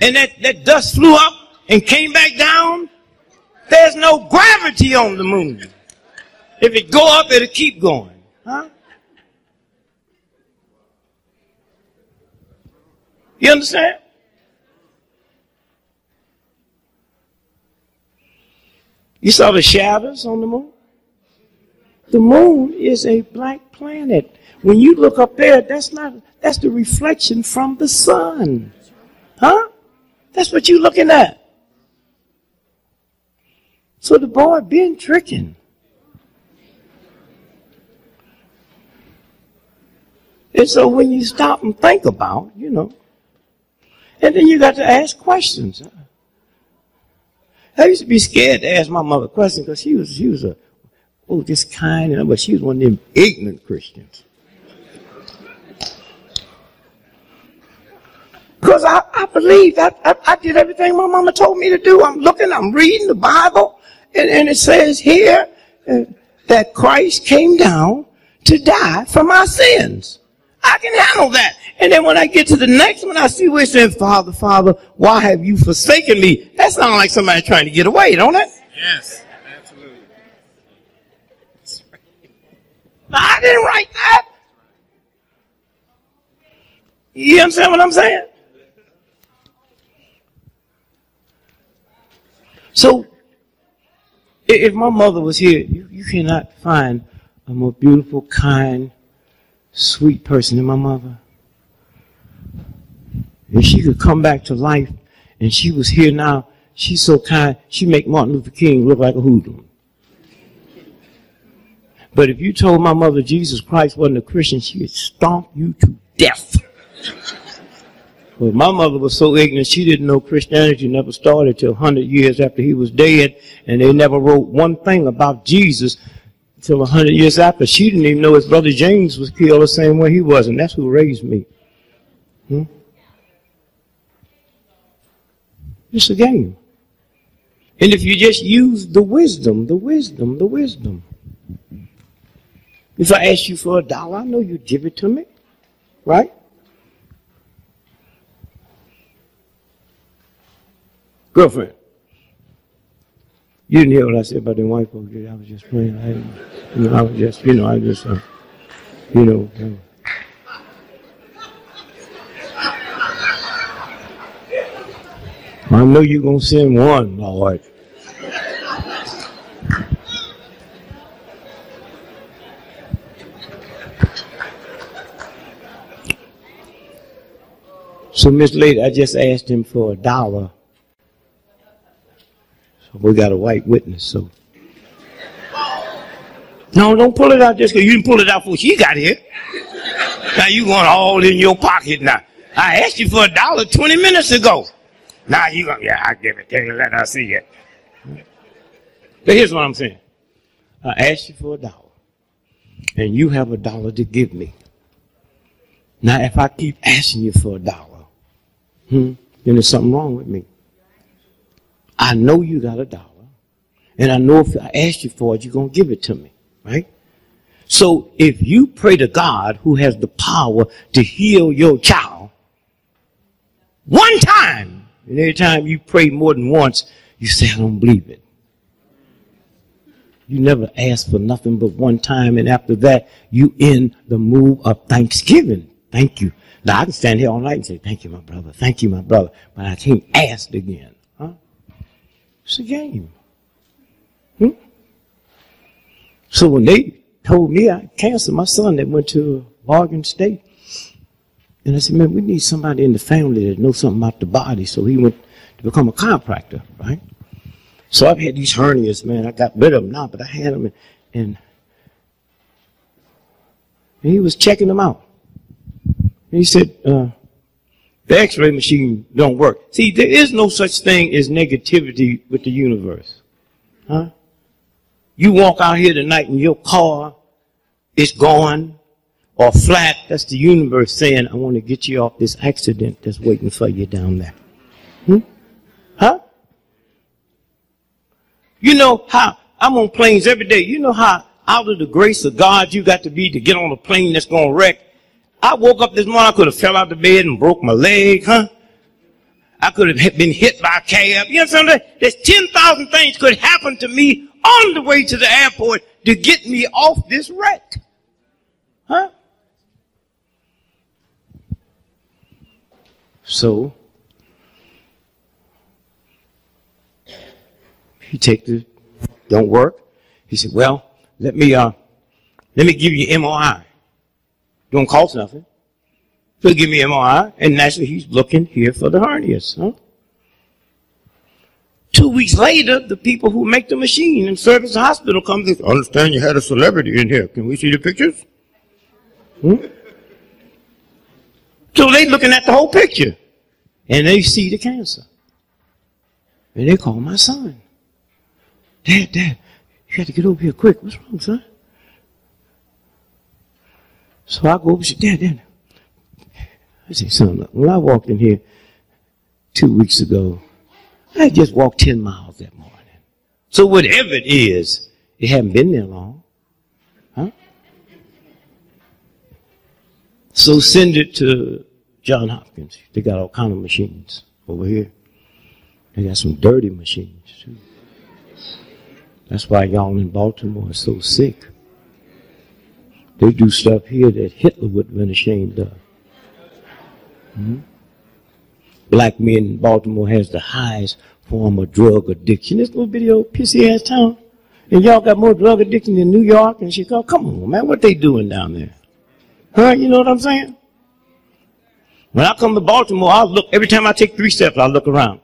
and that dust flew up and came back down, there's no gravity on the moon. If it go up, it'll keep going. Huh? You understand? You saw the shadows on the moon? The moon is a black planet. When you look up there, that's the reflection from the sun. Huh? That's what you're looking at. So the boy been tricking. And so when you stop and think about, you know, and then you got to ask questions. I used to be scared to ask my mother questions because she was this kind, but she was one of them ignorant Christians. Because I believed, I did everything my mama told me to do. I'm looking, I'm reading the Bible, and it says here that Christ came down to die for my sins. I can handle that. And then when I get to the next one, I see where it says, Father, Father, why have you forsaken me? That sounds like somebody trying to get away, don't it? Yes, absolutely. That's right. Now, I didn't write that. You understand what I'm saying? So, if my mother was here, you cannot find a more beautiful, kind, sweet person than my mother. If she could come back to life and she was here now, she's so kind, she'd make Martin Luther King look like a hoodlum. But if you told my mother Jesus Christ wasn't a Christian, she would stomp you to death. But my mother was so ignorant, she didn't know Christianity never started till 100 years after he was dead, and they never wrote one thing about Jesus until 100 years after. She didn't even know his brother James was killed the same way he was, and that's who raised me. It's a game. And if you just use the wisdom. If I ask you for $1, I know you'd give it to me, right? Girlfriend, you didn't hear what I said about the white folks. I was just playing. I know you're going to send one, Lord. So, Miss Lady, I just asked him for $1. So we got a white witness, so. No, don't pull it out just because you didn't pull it out before she got here. Now you want all in your pocket now. I asked you for $1 20 minutes ago. Now you going, yeah, I'll give it to you, let her see it. But here's what I'm saying. I asked you for $1, and you have $1 to give me. Now if I keep asking you for $1, then there's something wrong with me. I know you got $1, and I know if I ask you for it, you're going to give it to me, right? So if you pray to God who has the power to heal your child, one time, and every time you pray more than once, you say, I don't believe it. You never ask for nothing but one time, and after that, you in the mood of thanksgiving. Thank you. Now, I can stand here all night and say, thank you, my brother. Thank you, my brother. But I can't ask again. Huh? It's a game. So when they told me I canceled my son that went to Oregon State, and I said, man, we need somebody in the family that knows something about the body. So he went to become a chiropractor, right? So I've had these hernias, man. I got rid of them now, but I had them, and he was checking them out. And he said, the x-ray machine don't work. See, there is no such thing as negativity with the universe. Huh? You walk out here tonight and your car is gone or flat. That's the universe saying, I want to get you off this accident that's waiting for you down there. Huh? You know how, I'm on planes every day. You know how out of the grace of God you got to be to get on a plane that's going to wreck? I woke up this morning, I could have fell out of bed and broke my leg, huh? I could have been hit by a cab. You know what I'm saying? There's 10,000 things could happen to me on the way to the airport to get me off this wreck. Huh? So, he don't work. He said, well, let me give you MRI. Don't cost nothing. He'll give me MRI, and naturally he's looking here for the hernias. Huh? 2 weeks later, the people who make the machine and service the hospital come and say, I understand you had a celebrity in here. Can we see the pictures? So they looking at the whole picture, and they see the cancer. And they call my son. Dad, you got to get over here quick. What's wrong, son? So I go over and say, Dad. I say, son, look, when I walked in here 2 weeks ago, I just walked 10 miles that morning. So whatever it is, it hadn't been there long. Huh? So send it to John Hopkins. They got all kind of machines over here. They got some dirty machines, too. That's why y'all in Baltimore are so sick. They do stuff here that Hitler would have been ashamed of. Black men in Baltimore has the highest form of drug addiction. This little video, pissy ass town. And y'all got more drug addiction than New York and Chicago. Come on, man, what they doing down there? Huh? You know what I'm saying? When I come to Baltimore, I look, every time I take 3 steps, I look around.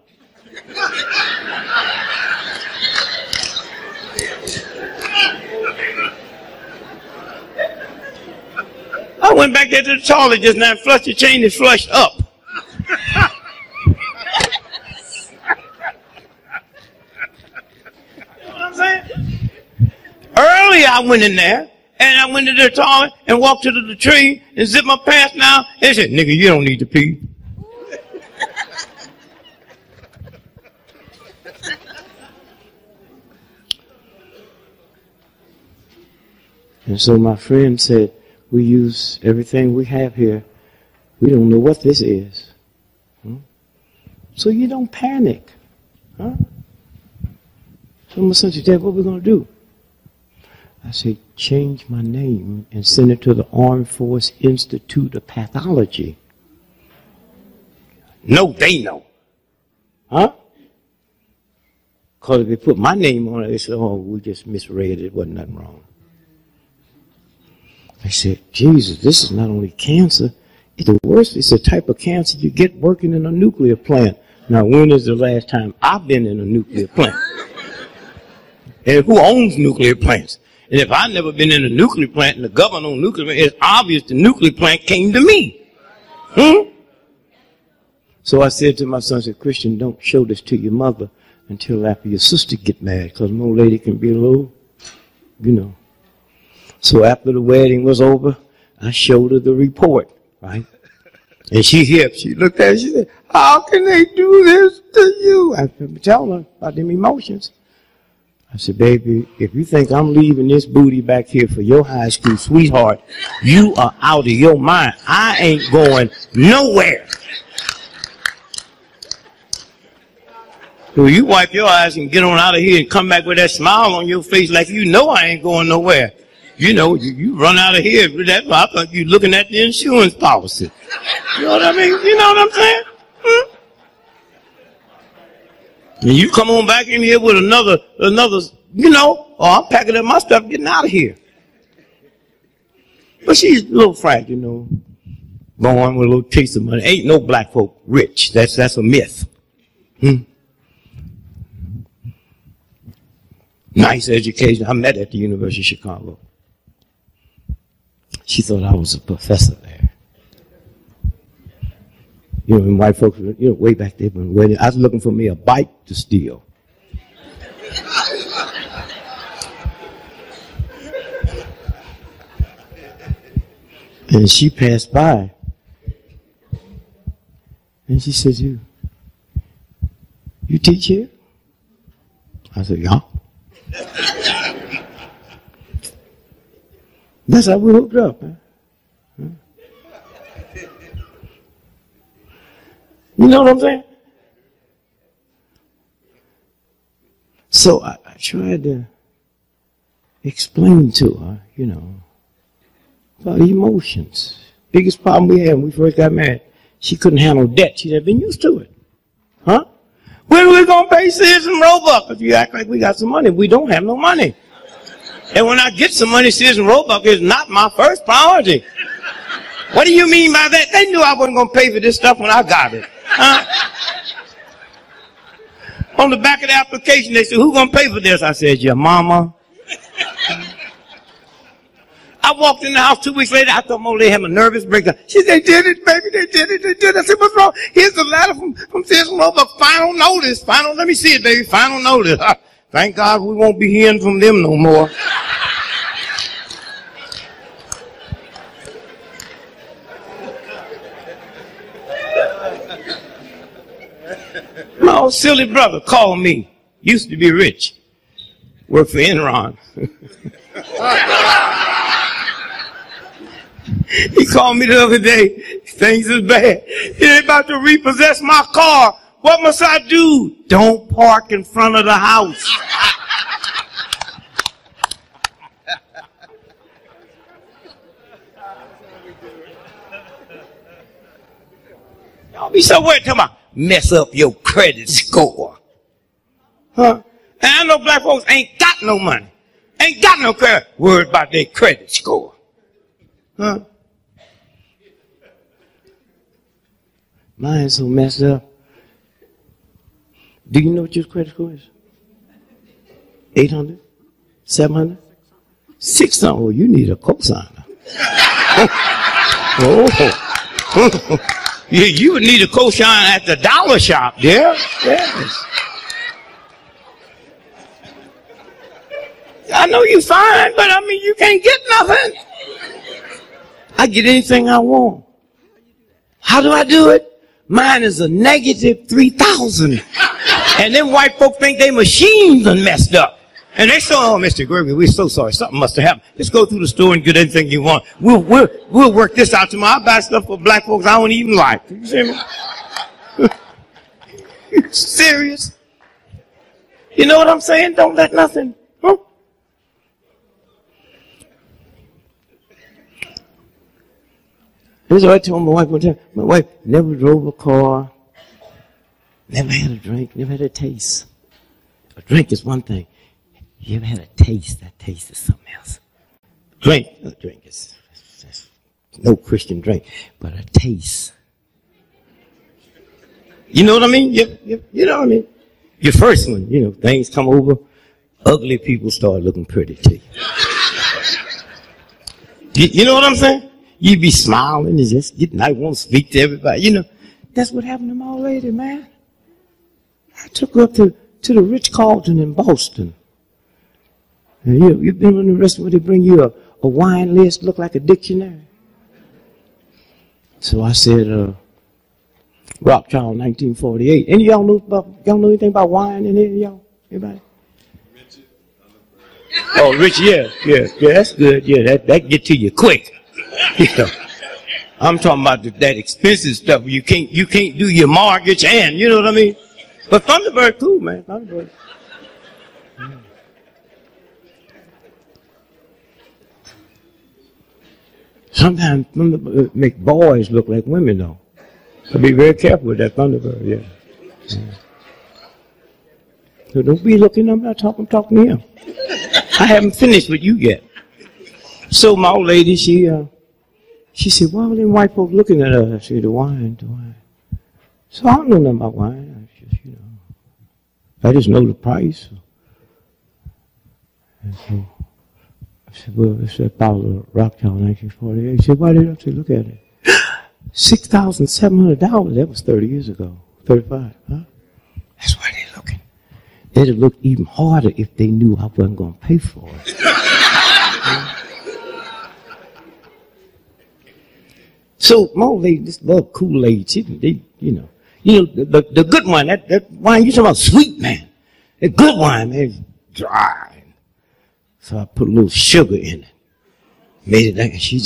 I went back there to the toilet just now and flushed the chain and flushed up. You know what I'm saying? Earlier I went in there and I went to the toilet and walked to the latrine and zipped my pants down and said, nigga, you don't need to pee. And so my friend said, we use everything we have here. We don't know what this is. So you don't panic. Huh? So my son said, Dad, what are we going to do? I said, change my name and send it to the Armed Force Institute of Pathology. No, they know. Huh? Because if they put my name on it, they said, oh, we just misread it. Wasn't nothing wrong. I said, Jesus, this is not only cancer, it's the worst. It's a type of cancer you get working in a nuclear plant. Now, when is the last time I've been in a nuclear plant? And who owns nuclear plants? And if I've never been in a nuclear plant and the government owns nuclear plant, it's obvious the nuclear plant came to me. So I said to my son, I said, Christian, don't show this to your mother until after your sister get married, because an old lady can be a little, you know. So after the wedding was over, I showed her the report, right? And she looked at it, she said, how can they do this to you? I said, tell her about them emotions. I said, baby, if you think I'm leaving this booty back here for your high school sweetheart, you are out of your mind. I ain't going nowhere. So you wipe your eyes and get on out of here and come back with that smile on your face like you know I ain't going nowhere. You know, you run out of here. That's why I thought you looking at the insurance policy. You know what I mean? You know what I'm saying? And you come on back in here with another, you know, oh, I'm packing up my stuff, getting out of here. But she's a little frank, you know, born with a little taste of money. Ain't no black folk rich. That's a myth. Nice education. I met at the University of Chicago. She thought I was a professor there. You know, and white folks, you know, way back there, when I was looking for me a bike to steal. And she passed by. And she says, you teach here? I said, yeah. That's how we hooked up. Huh? You know what I'm saying? So I tried to explain to her, you know, about emotions. Biggest problem we had when we first got married, she couldn't handle debt. She'd been used to it. Huh? When are we going to pay Sears and Roebuck? If you act like we got some money, we don't have no money. And when I get some money, Sears and Roebuck is not my first priority. What do you mean by that? They knew I wasn't going to pay for this stuff when I got it. Huh? On the back of the application, they said, who's going to pay for this? I said, your mama. I walked in the house 2 weeks later. I thought, oh, they had a nervous breakdown. She said, they did it, baby. They did it. They did it. I said, what's wrong? Here's the letter from Sears and Roebuck. Final notice. Final, let me see it, baby. Final notice. Thank God we won't be hearing from them no more. My old silly brother called me. Used to be rich. Worked for Enron. He called me the other day. Things is bad. He's about to repossess my car. What must I do? Don't park in front of the house. Y'all be so worried talking about mess up your credit score. Huh? And I know black folks ain't got no money. Ain't got no credit. Worried about their credit score. Huh? Mine's so messed up. Do you know what your credit score is? 800? 700? 600? Oh, you need a cosigner. Oh. You would need a cosigner at the dollar shop, yeah? Yes. I know you fine, but I mean, you can't get nothing. I get anything I want. How do I do it? Mine is a negative 3,000. And then white folk think they machines are messed up. And they say, oh, Mr. Gregory, we're so sorry. Something must have happened. Just go through the store and get anything you want. We'll work this out tomorrow. I buy stuff for black folks I don't even like. You see me? You serious? You know what I'm saying? Don't let nothing. Huh? This is what I told my wife one time. My wife never drove a car, never had a drink, never had a taste. A drink is one thing. You ever had a taste? That taste is something else. Drink is no Christian drink, but a taste. You know what I mean? You know what I mean? Your first one, you know, things come over, ugly people start looking pretty to you. You know what I'm saying? You be smiling and just I want to speak to everybody. You know, that's what happened to my old lady, man. I took her up to the Ritz-Carlton in Boston. And you've been in the restaurant where they bring you a wine list, look like a dictionary. So I said, Rothschild 1948. Any of y'all know anything about wine in here, y'all? Anybody? Oh, Rich, yeah, that's good. Yeah, that get to you quick. You know, I'm talking about that expensive stuff. You can't do your mortgage and, you know what I mean? But Thunderbird, cool, man. Thunderbird. Sometimes Thunderbird make boys look like women, though. So be very careful with that Thunderbird, yeah. So don't be looking, I'm not talking to him. I haven't finished with you yet. So my old lady, she said, why are them white folks looking at us? I said, the wine. So I don't know nothing about wine. I just know the price. And so I said, well, it's a bottle of Rothschild 1948. She said, why did I say, look at it? $6,700. That was 30 years ago. 35, huh? That's why they're looking. They'd have looked even harder if they knew I wasn't going to pay for it. So my old lady, this little Kool-Aid, the good wine, that wine you talking about, sweet, man. The good wine, man, is dry. So I put a little sugar in it. Made it like, and she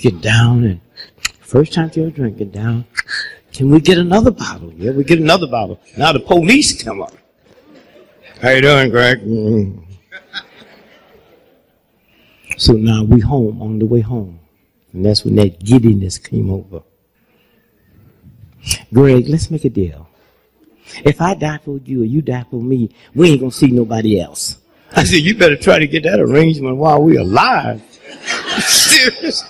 get down, and first time she ever drank it down, can we get another bottle? Yeah, we get another bottle. Now the police come up. How you doing, Greg? Mm. So now we home, on the way home. And that's when that giddiness came over. Greg, let's make a deal. If I die for you or you die for me, we ain't gonna see nobody else. I said, you better try to get that arrangement while we're alive. Serious?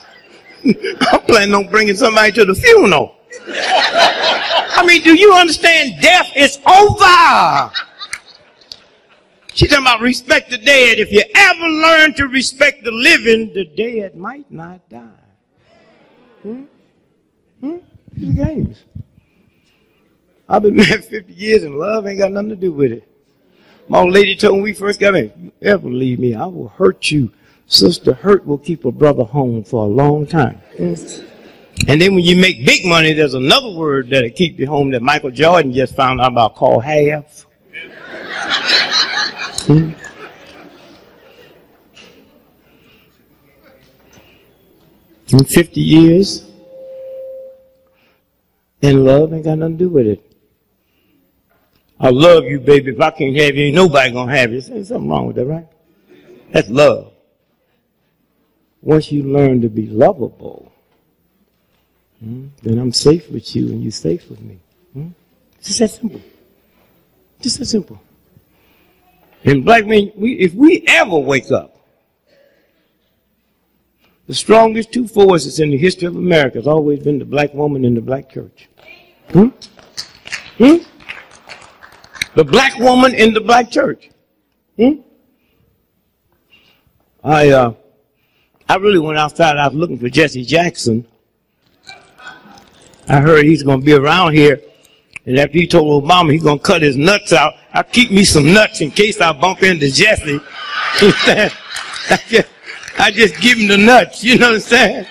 I'm planning on bringing somebody to the funeral. I mean, do you understand? Death is over. She's talking about respect the dead. If you ever learn to respect the living, the dead might not die. These games. I've been married 50 years and love ain't got nothing to do with it. My old lady told me when we first got married, if you ever leave me, I will hurt you. Sister, hurt will keep a brother home for a long time. And then when you make big money, there's another word that'll keep you home that Michael Jordan just found out about called half. In 50 years, and love ain't got nothing to do with it. I love you, baby. If I can't have you, ain't nobody gonna have you. There's something wrong with that, right? That's love. Once you learn to be lovable, then I'm safe with you and you're safe with me. Just that simple. Just that simple. And black men, if we ever wake up, the strongest two forces in the history of America has always been the black woman and the black church. The black woman in the black church. I really went outside. I was looking for Jesse Jackson. I heard he's going to be around here. And after he told Obama he's going to cut his nuts out, I'll keep me some nuts in case I bump into Jesse. I just give him the nuts. You know what I'm saying?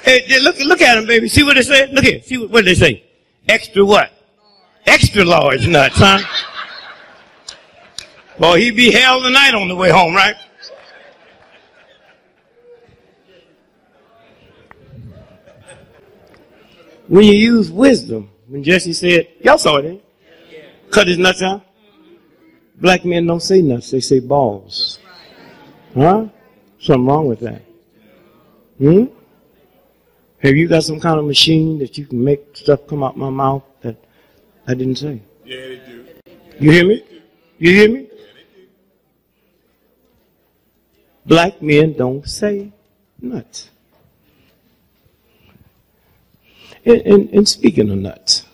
Hey, look at him, baby. See what they say? Look here. See what they say? Extra what? Extra large nuts, huh? Well, he be hell tonight on the way home, right? When you use wisdom, when Jesse said, y'all saw it, eh? Cut his nuts out. Black men don't say nuts, they say balls. Huh? Something wrong with that. Have you got some kind of machine that you can make stuff come out my mouth that I didn't say? Yeah, they do. You hear me? You hear me? Yeah, they do. Black men don't say nuts. And speaking of nuts,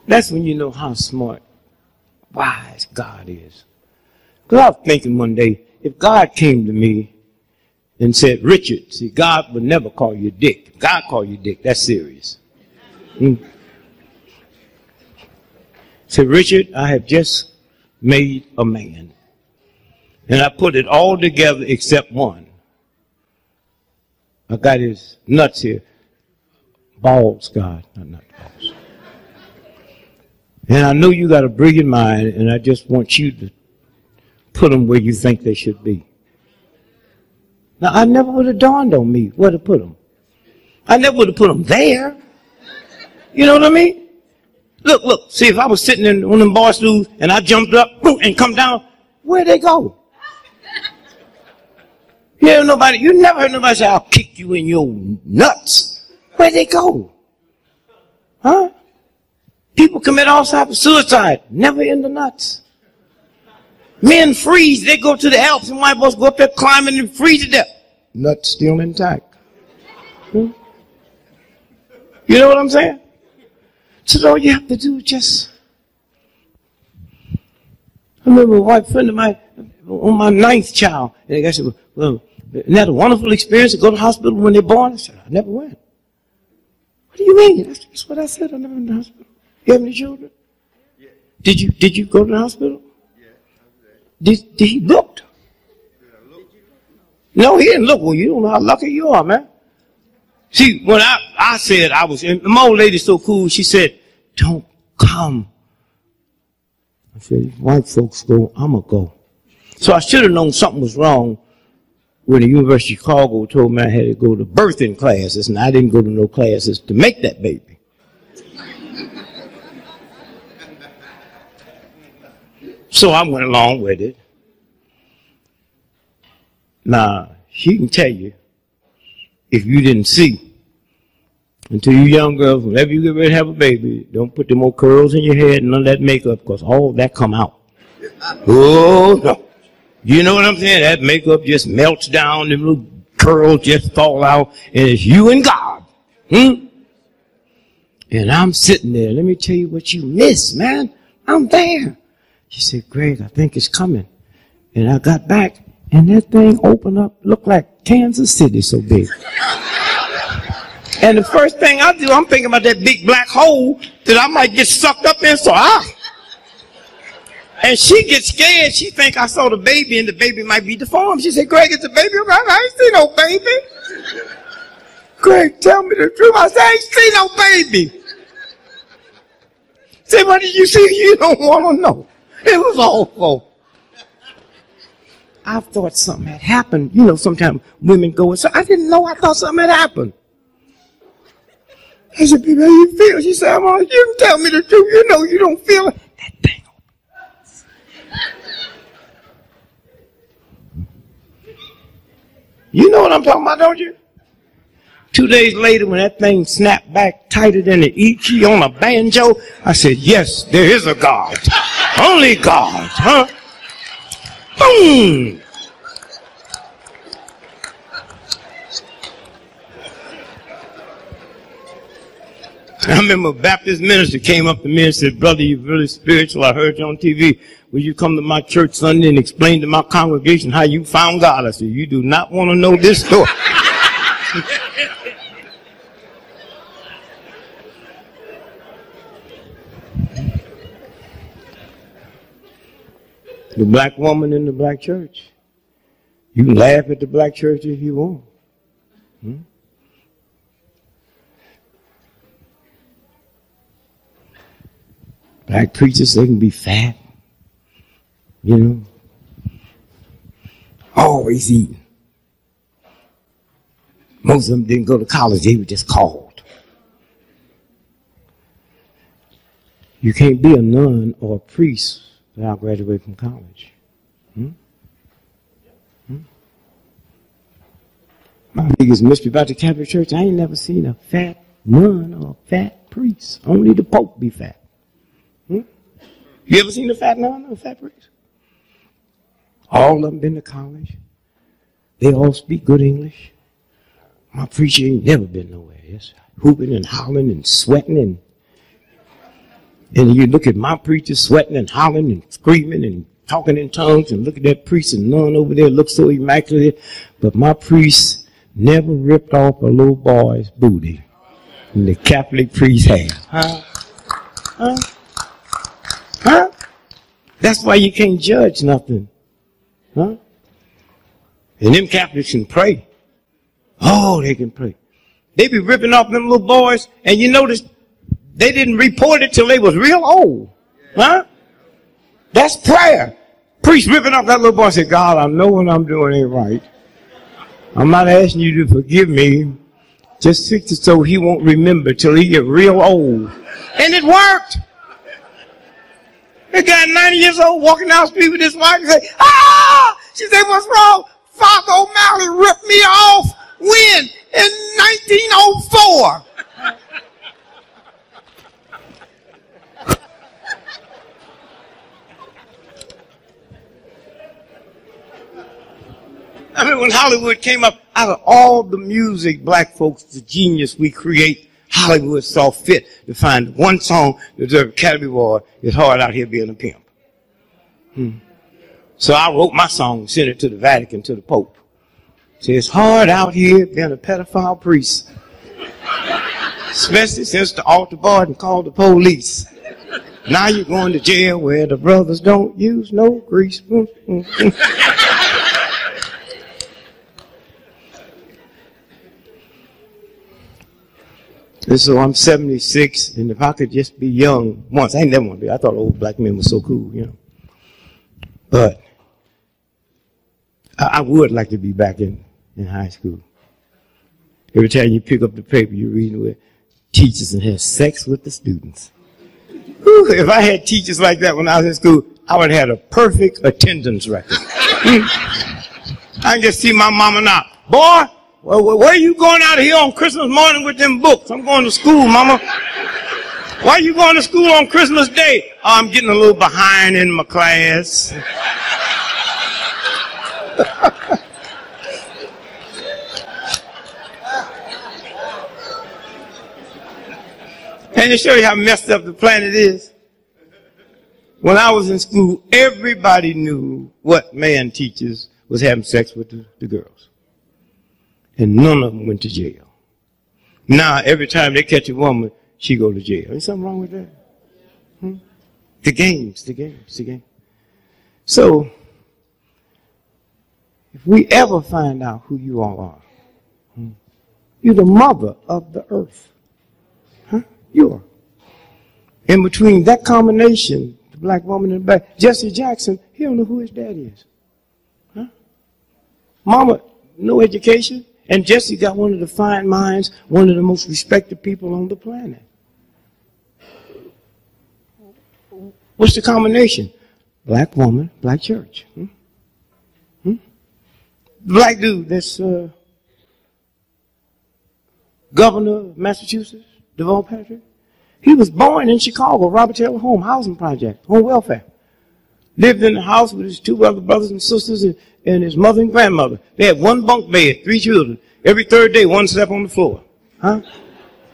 that's when you know how smart, wise God is. Because I was thinking one day, if God came to me and said, Richard, see, God would never call you Dick. If God called you Dick, that's serious. Said, Richard, I have just made a man. And I put it all together except one. I got his nuts here. Balls, God, not balls. And I know you got a brilliant mind, and I just want you to put them where you think they should be. Now, I never would have dawned on me where to put them. I never would have put them there. You know what I mean? Look, see, if I was sitting in one of them bar stools, and I jumped up, boom, and come down, where'd they go? You never heard nobody say, I'll kick you in your nuts. Where'd they go? Huh? People commit all types of suicide, never in the nuts. Men freeze, they go to the Alps, and white boys go up there climbing and freeze to death. Nuts still intact. You know what I'm saying? So all you have to do is just... I remember a white friend of mine on my 9th child, and the guy said, well, isn't that a wonderful experience to go to the hospital when they're born? I said, I never went. What do you mean? That's what I said. I never went to the hospital. You have any children? Yeah. Did you go to the hospital? Yeah. Did he look? No, he didn't look. Well, you don't know how lucky you are, man. See, when I said I was, and my old lady's so cool, she said, don't come. I said, if white folks go, I'm going to go. So I should have known something was wrong when the University of Chicago told me I had to go to birthing classes, and I didn't go to no classes to make that baby. So I went along with it. Now, she can tell you, if you didn't see, until you young girls, whenever you get ready to have a baby, don't put them old curls in your head and none of that makeup, because all that come out. Oh, no. You know what I'm saying? That makeup just melts down, them little curls just fall out, and it's you and God. And I'm sitting there. Let me tell you what you miss, man. I'm there. She said, Greg, I think it's coming. And I got back, and that thing opened up, looked like Kansas City so big. And the first thing I do, I'm thinking about that big black hole that I might get sucked up in, so and she gets scared. She think I saw the baby, and the baby might be deformed. She said, Greg, it's a baby. I ain't see no baby. Greg, tell me the truth. I said, I ain't see no baby. Say, what did you see? You don't want to know. It was awful. I thought something had happened. You know, sometimes women go and say, I didn't know. I thought something had happened. I said, baby, how you feel? She said, well, you can tell me the truth. You know you don't feel it. That thing. You know what I'm talking about, don't you? 2 days later, when that thing snapped back tighter than an E key on a banjo, I said, yes, there is a God. Only God, huh? Boom! I remember a Baptist minister came up to me and said, brother, you're really spiritual. I heard you on TV. Will you come to my church Sunday and explain to my congregation how you found God? I said, you do not want to know this story. The black woman in the black church. You can laugh at the black church if you want. Black preachers, they can be fat. You know. Always eating. Most of them didn't go to college. They were just called. You can't be a nun or a priest without graduating from college. My biggest mystery about the Catholic Church, I ain't never seen a fat nun or a fat priest. Only the Pope be fat. You ever seen a fat nun or a fat priest? All of them been to college. They all speak good English. My preacher ain't never been nowhere. Yes, hooping and hollering and sweating and you look at my preacher sweating and hollering and screaming and talking in tongues, and look at that priest and nun over there looks so immaculate. But my priest never ripped off a little boy's booty. And the Catholic priest had. That's why you can't judge nothing. And them Catholics can pray. Oh, they can pray. They be ripping off them little boys, and you notice they didn't report it till they was real old. That's prayer. Priest ripping off that little boy and said, God, I know what I'm doing ain't right. I'm not asking you to forgive me. Just fix it so he won't remember till he get real old. And it worked. The guy 90 years old walking down the street with his wife and say, ah! She said, what's wrong? Father O'Malley ripped me off when? In 1904. I mean, when Hollywood came up, out of all the music, black folks, the genius we create, Hollywood saw fit to find one song that deserved Academy Award. It's hard out here being a pimp. So I wrote my song and sent it to the Vatican, to the Pope. Say, it's hard out here being a pedophile priest. Especially since the altar boy and called the police. Now you're going to jail where the brothers don't use no grease. And so I'm 76, and if I could just be young once, I ain't never want to be. I thought old black men were so cool, you know. But I would like to be back in high school. Every time you pick up the paper, you're reading where teachers and have sex with the students. Whew, if I had teachers like that when I was in school, I would have had a perfect attendance record. I can just see my mama now. Boy, where are you going out here on Christmas morning with them books? I'm going to school, mama. Why are you going to school on Christmas Day? Oh, I'm getting a little behind in my class. Can you show you how messed up the planet is? When I was in school, everybody knew what man teachers was having sex with the girls. And none of them went to jail. Now, every time they catch a woman, she go to jail. Is something wrong with that? The games. So, if we ever find out who you all are, you're the mother of the earth. You are. In between that combination, the black woman in the back, Jesse Jackson, he don't know who his daddy is. Mama, no education, and Jesse got one of the fine minds, one of the most respected people on the planet. What's the combination? Black woman, black church. Black dude that's governor of Massachusetts, Deval Patrick. He was born in Chicago, Robert Taylor Home Housing Project, home welfare. Lived in the house with his two other brothers and sisters and his mother and grandmother. They had one bunk bed, 3 children. Every third day, one slept on the floor.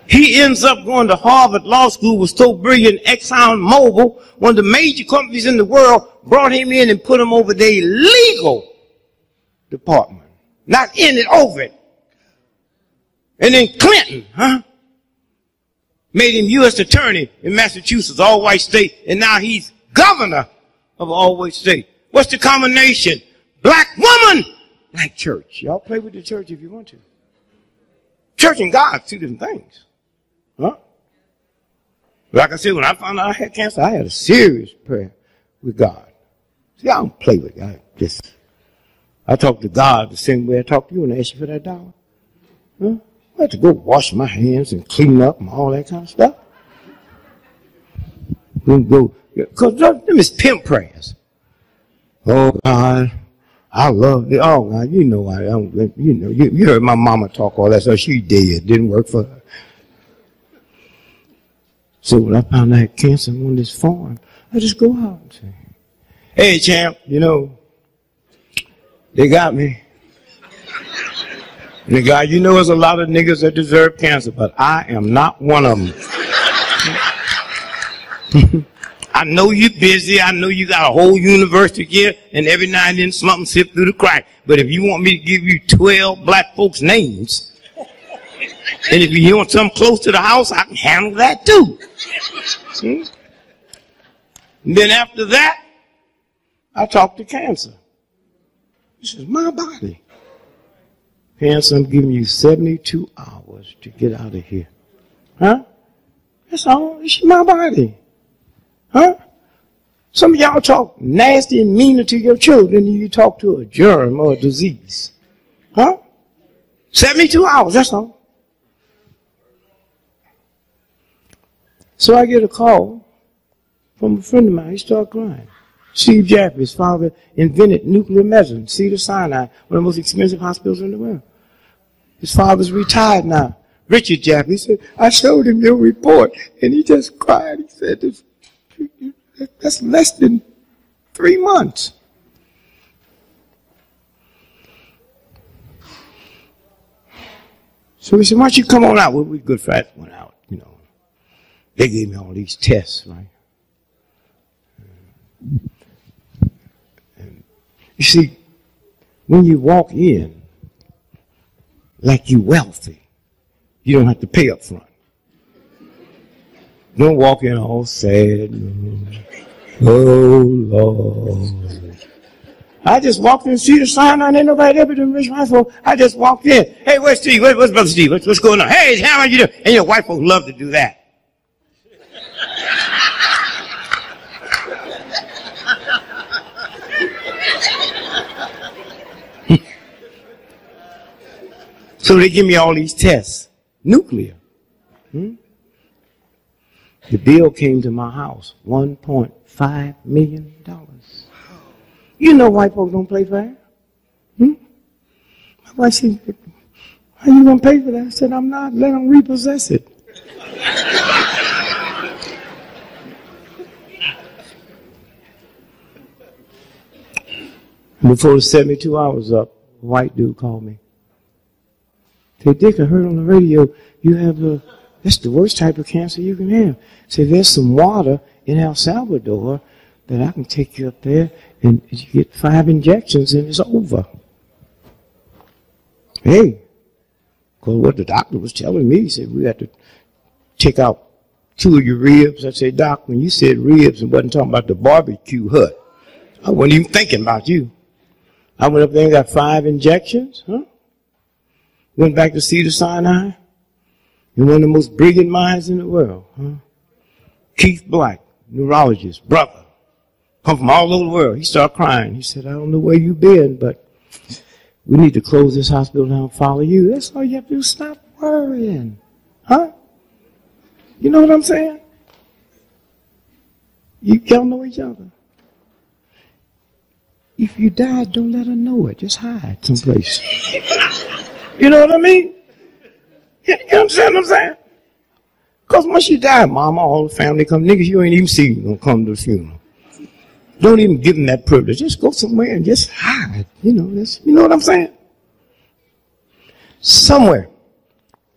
He ends up going to Harvard Law School, was so brilliant, Exxon Mobil, one of the major companies in the world, brought him in and put him over their legal department. Not in it, over it. And then Clinton, made him U.S. attorney in Massachusetts, all-white state, and now he's governor of an all-white state. What's the combination? Black woman, black church. Y'all play with the church if you want to. Church and God, 2 different things. Like I said, when I found out I had cancer, I had a serious prayer with God. See, I don't play with God. I talk to God the same way I talk to you and I ask you for that dollar. I had to go wash my hands and clean up and all that kind of stuff. Because them is pimp prayers. Oh, God, I love it. Oh, God, you know I don't, you heard my mama talk all that stuff. She dead. Didn't work for her. So when I found I had cancer on this farm, I just go out and say, hey, champ, they got me. And God, there's a lot of niggas that deserve cancer, but I am not one of them. I know you're busy. I know you got a whole university here, and every now and then something slips through the crack. But if you want me to give you 12 black folks' names, and if you want something close to the house, I can handle that too. And then after that, I talk to cancer. This is my body. Cancer, I'm giving you 72 hours to get out of here. That's all. It's my body. Some of y'all talk nasty and meaner to your children than you talk to a germ or a disease. 72 hours, that's all. So I get a call from a friend of mine. He started crying. Steve Jaffe, his father, invented nuclear medicine, Cedars-Sinai, one of the most expensive hospitals in the world. His father's retired now. Richard Jaffe, he said, I showed him your report, and he just cried. He said, that's less than 3 months. So we said, why don't you come on out? Well, we good friends went out, They gave me all these tests, right? And you see, when you walk in like you wealthy, you don't have to pay up front. Don't walk in all sad. Oh, Lord. I just walked in, see the sign, and ain't nobody ever done rich my folk. I just walked in. Hey, where's Steve? Where's Brother Steve? What's going on? Hey, how are you doing? And your white folks love to do that. So they give me all these tests. Nuclear. The bill came to my house, $1.5 million. You know white folks don't play fair. My wife said, how you going to pay for that? I said, I'm not. Let them repossess it. Before the 72 hours up, a white dude called me. Said, Dick, I heard on the radio you have that's the worst type of cancer you can have. Said, there's some water in El Salvador that I can take you up there and you get 5 injections and it's over. Hey, because what the doctor was telling me, he said, we had to take out 2 of your ribs. I said, Doc, when you said ribs and wasn't talking about the barbecue hut, I wasn't even thinking about you. I went up there and got 5 injections, Went back to Cedar Sinai. You're one of the most brilliant minds in the world, Keith Black, neurologist, brother, come from all over the world. He started crying. He said, I don't know where you've been, but we need to close this hospital down and follow you. That's all you have to do. Stop worrying. You know what I'm saying? You don't know each other. If you die, don't let her know it. Just hide someplace. You know what I mean? You understand what I'm saying? Because once you die, mama, all the family come. Niggas you ain't even see you gonna come to the funeral. Don't even give them that privilege. Just go somewhere and just hide. You know what I'm saying? Somewhere.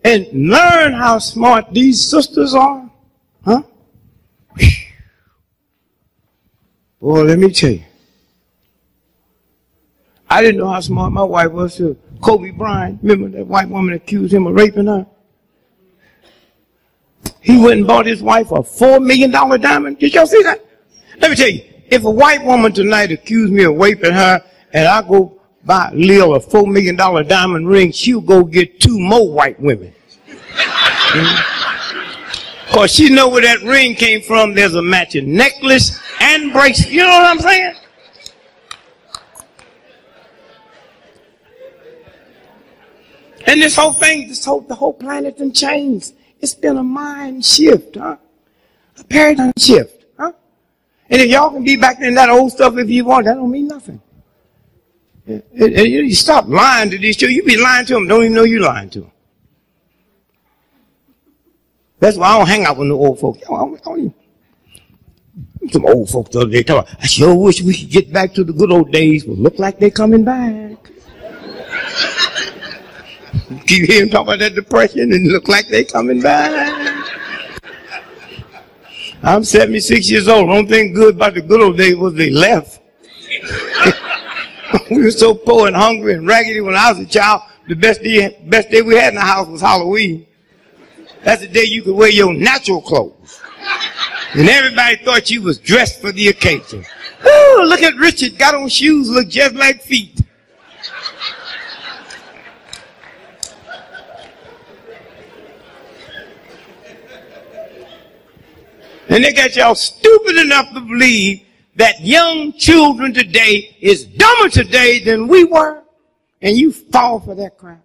And learn how smart these sisters are. Boy, let me tell you. I didn't know how smart my wife was too. Kobe Bryant, remember that white woman accused him of raping her? He went and bought his wife a $4 million diamond. Did y'all see that? Let me tell you, if a white woman tonight accused me of raping her and I go buy Lil a $4 million diamond ring, she'll go get 2 more white women. Because she know where that ring came from. There's a matching necklace and bracelet. You know what I'm saying? And this whole thing, the whole planet done changed. It's been a mind shift, a paradigm shift, And if y'all can be back in that old stuff if you want, that don't mean nothing. You stop lying to these children. You be lying to them, don't even know you're lying to them. That's why I don't hang out with no old folks. Some old folks the other day talking, I sure wish we could get back to the good old days, but look like they're coming back. Keep hearing talk about that depression and look like they coming back. I'm 76 years old. The only thing good about the good old days was they left. We were so poor and hungry and raggedy when I was a child. The best day we had in the house was Halloween. That's the day you could wear your natural clothes. And everybody thought you was dressed for the occasion. Oh, look at Richard, got on shoes, look just like feet. And they got y'all stupid enough to believe that young children today is dumber today than we were. And you fall for that crap.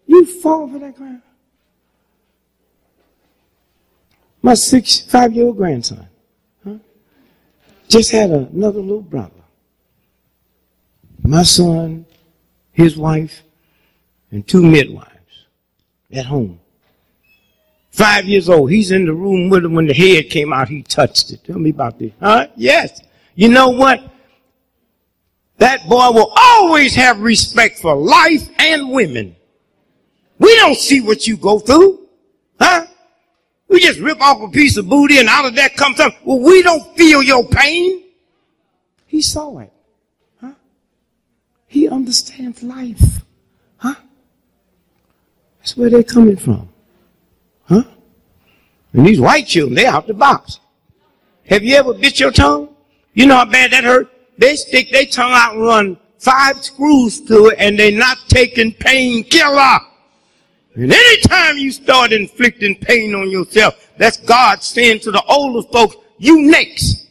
You fall for that crap. My 5-year-old grandson just had another little brother. My son, his wife, and 2 midwives at home. 5 years old. He's in the room with him when the head came out. He touched it. Tell me about this. Yes. You know what? That boy will always have respect for life and women. We don't see what you go through. We just rip off a piece of booty and out of that comes something. Well, we don't feel your pain. He saw it. He understands life. That's where they're coming from. And these white children, they're out the box. Have you ever bit your tongue? You know how bad that hurt? They stick their tongue out and run 5 screws through it and they're not taking painkiller. And anytime you start inflicting pain on yourself, that's God saying to the older folks, you next.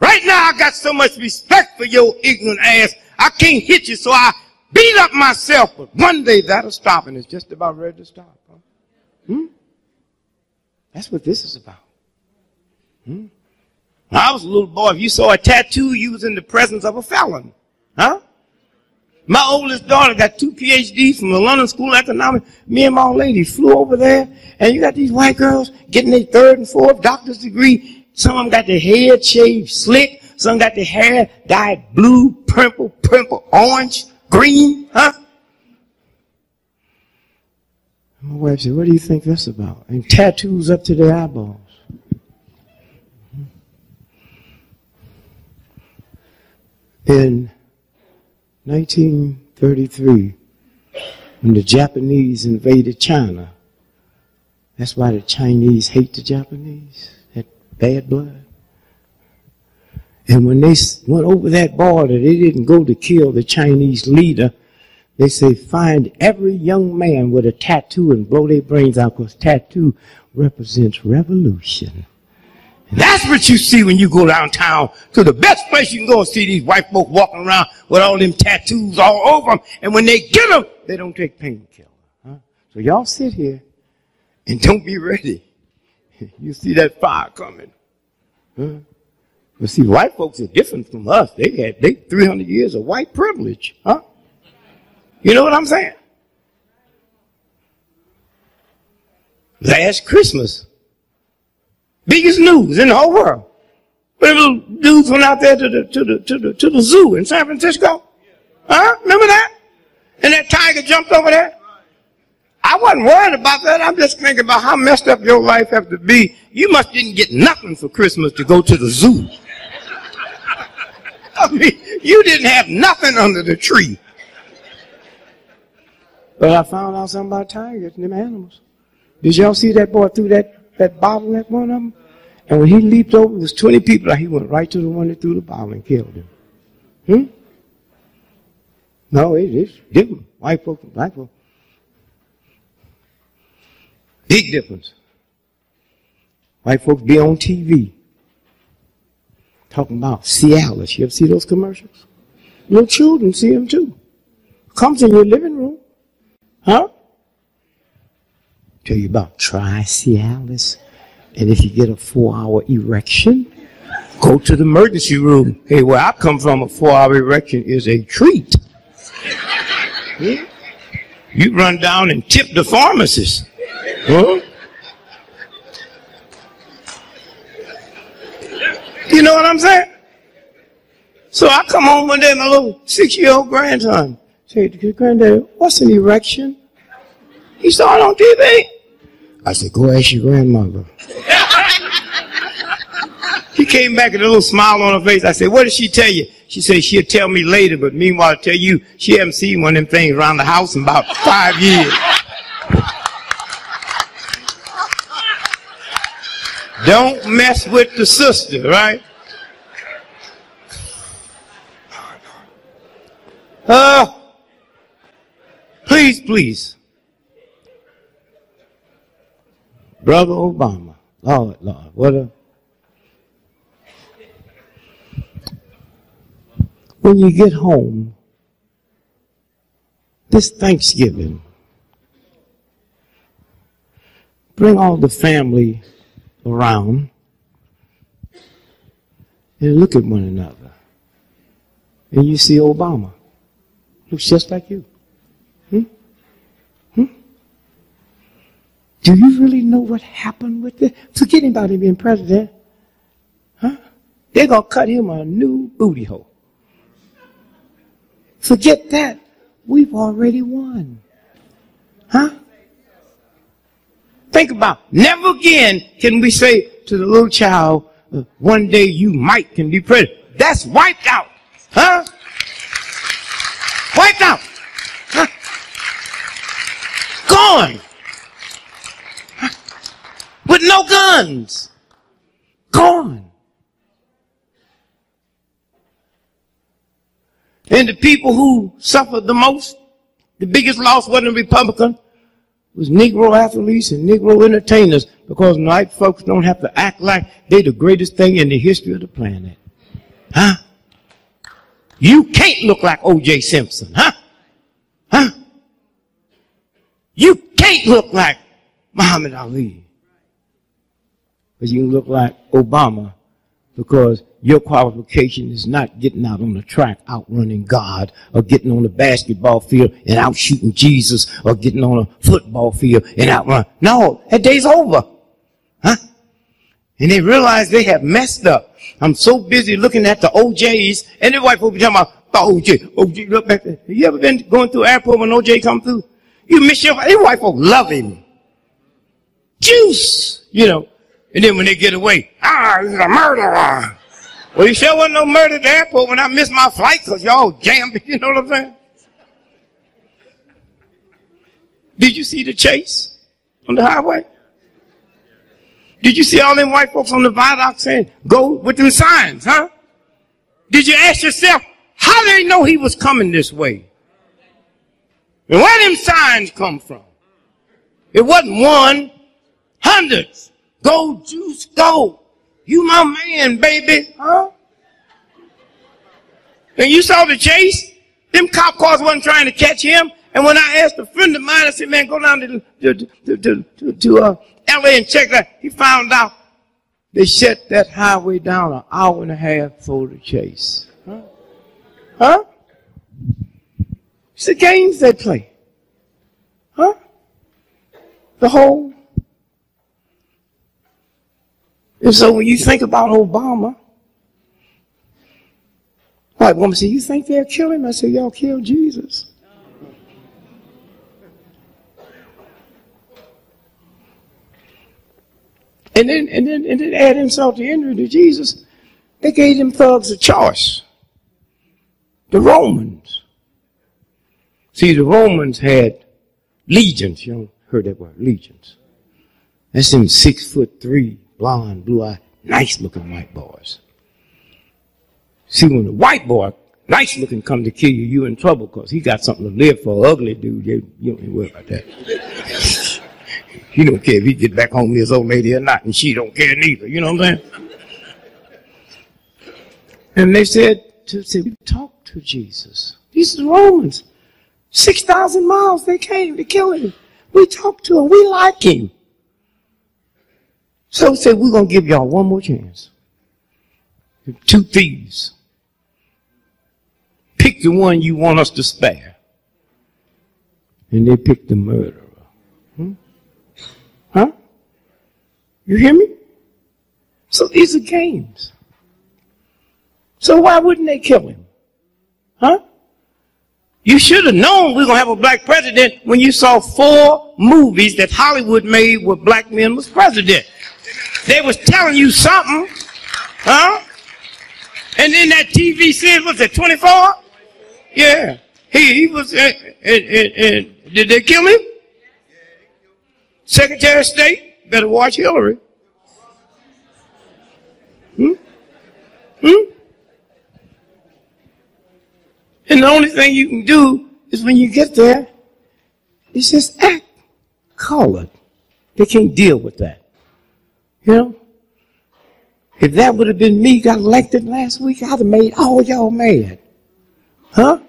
Right now I got so much respect for your ignorant ass, I can't hit you, so I beat up myself. But one day that'll stop, and it's just about ready to stop. That's what this is about. When I was a little boy, if you saw a tattoo, you was in the presence of a felon. Huh? My oldest daughter got 2 PhDs from the London School of Economics. Me and my old lady flew over there, and you got these white girls getting their 3rd and 4th doctor's degree. Some of them got their hair shaved slick. Some got their hair dyed blue, purple, orange, green. Huh? My wife said, what do you think that's about? And tattoos up to their eyeballs. In 1933, when the Japanese invaded China, that's why the Chinese hate the Japanese, that bad blood. And when they went over that border, they didn't go to kill the Chinese leader. They say, find every young man with a tattoo and blow their brains out, because tattoo represents revolution. And that's what you see when you go downtown to the best place you can go and see these white folk walking around with all them tattoos all over them. And when they get them, they don't take painkiller. Huh? So y'all sit here and don't be ready. You see that fire coming. Huh? But see, white folks are different from us. They 300 years of white privilege. Huh? You know what I'm saying? Last Christmas, biggest news in the whole world. But little dudes went out there to the zoo in San Francisco. Huh? Remember that? And that tiger jumped over there. I wasn't worried about that. I'm just thinking about how messed up your life has to be. You must didn't get nothing for Christmas to go to the zoo. I mean, you didn't have nothing under the tree. But I found out something about tigers and them animals. Did y'all see that boy threw that bottle at one of them? And when he leaped over, it was 20 people. He went right to the one that threw the bottle and killed him. No, it's different. White folks and black folks. Big difference. White folks be on TV talking about Cialis. You ever see those commercials? Little children see them too. Comes in your living room. Huh? Tell you about try Cialis. And if you get a 4-hour erection, go to the emergency room. Hey, where I come from, a 4-hour erection is a treat. Yeah. You run down and tip the pharmacist. Huh? You know what I'm saying? So I come home one day, my little 6-year-old grandson said, Granddad, what's an erection? He saw it on TV. I said, go ask your grandmother. She came back with a little smile on her face. I said, what did she tell you? She said, she'll tell me later, but meanwhile, I'll tell you, she hasn't seen one of them things around the house in about 5 years. Don't mess with the sister, right? Please. Brother Obama. Lord, what a... When you get home, this Thanksgiving, bring all the family around and look at one another. And you see Obama. Looks just like you. Do you really know what happened with this? Forget about him being president. Huh? They're going to cut him a new booty hole. Forget that. We've already won. Huh? Think about it. Never again can we say to the little child, one day you might can be president. That's wiped out. Huh? Wiped out. Huh? Gone. Huh? With no guns. Gone. And the people who suffered the most, the biggest loss wasn't a Republican, it was Negro athletes and Negro entertainers, because white folks don't have to act like they're the greatest thing in the history of the planet. Huh? You can't look like O.J. Simpson, huh? Huh? You can't look like Muhammad Ali. Because you can look like Obama, because your qualification is not getting out on the track, outrunning God, or getting on the basketball field and out shooting Jesus, or getting on a football field and outrun. No, that day's over. Huh? And they realize they have messed up. I'm so busy looking at the OJs, and the white folks be talking about OJ, look back there. You ever been going through airport when OJ come through? You miss your, these white folks love him. Juice, you know. And then when they get away, he's a murderer. Well, you sure wasn't no murder at the airport when I missed my flight because y'all jammed, you know what I'm saying? Did you see the chase on the highway? Did you see all them white folks on the viaduct saying, go with them signs, huh? Did you ask yourself, how did they know he was coming this way? And where them signs come from? It wasn't one, hundreds. Go, Juice, go. You my man, baby, huh? And you saw the chase? Them cop cars wasn't trying to catch him. And when I asked a friend of mine, I said, man, go down to LA and check that. He found out they shut that highway down an hour and a half for the chase. Huh? Huh? It's the games they play. Huh? The whole. And so when you think about Obama, white woman said, you think they'll kill him? I said, y'all killed Jesus. And then add insult to injury to Jesus, they gave them thugs a choice. The Romans. See, the Romans had legions. You know, heard that word, legions. That's them 6'3", blonde, blue-eyed, nice-looking white boys. See, when the white boy, nice-looking, come to kill you, you in trouble because he got something to live for. Ugly dude, you don't even worry about that. He don't care if he get back home to his old lady or not, and she don't care neither. You know what I'm saying? And they said, we talked to Jesus. These are the Romans. 6,000 miles they came to kill him. We talked to him. We like him. So said, we're going to give y'all one more chance. 2 thieves. Pick the one you want us to spare. And they picked the murderer. Huh? You hear me? So these are games. So why wouldn't they kill him? Huh? You should have known we're going to have a black president when you saw 4 movies that Hollywood made where black men was president. They was telling you something. Huh? And then that TV series, was it 24? Yeah. He was, did they kill him? Secretary of State, better watch Hillary. And the only thing you can do is when you get there, is just act colored. They can't deal with that. You know? If that would have been me got elected last week, I'd have made all y'all mad. Huh?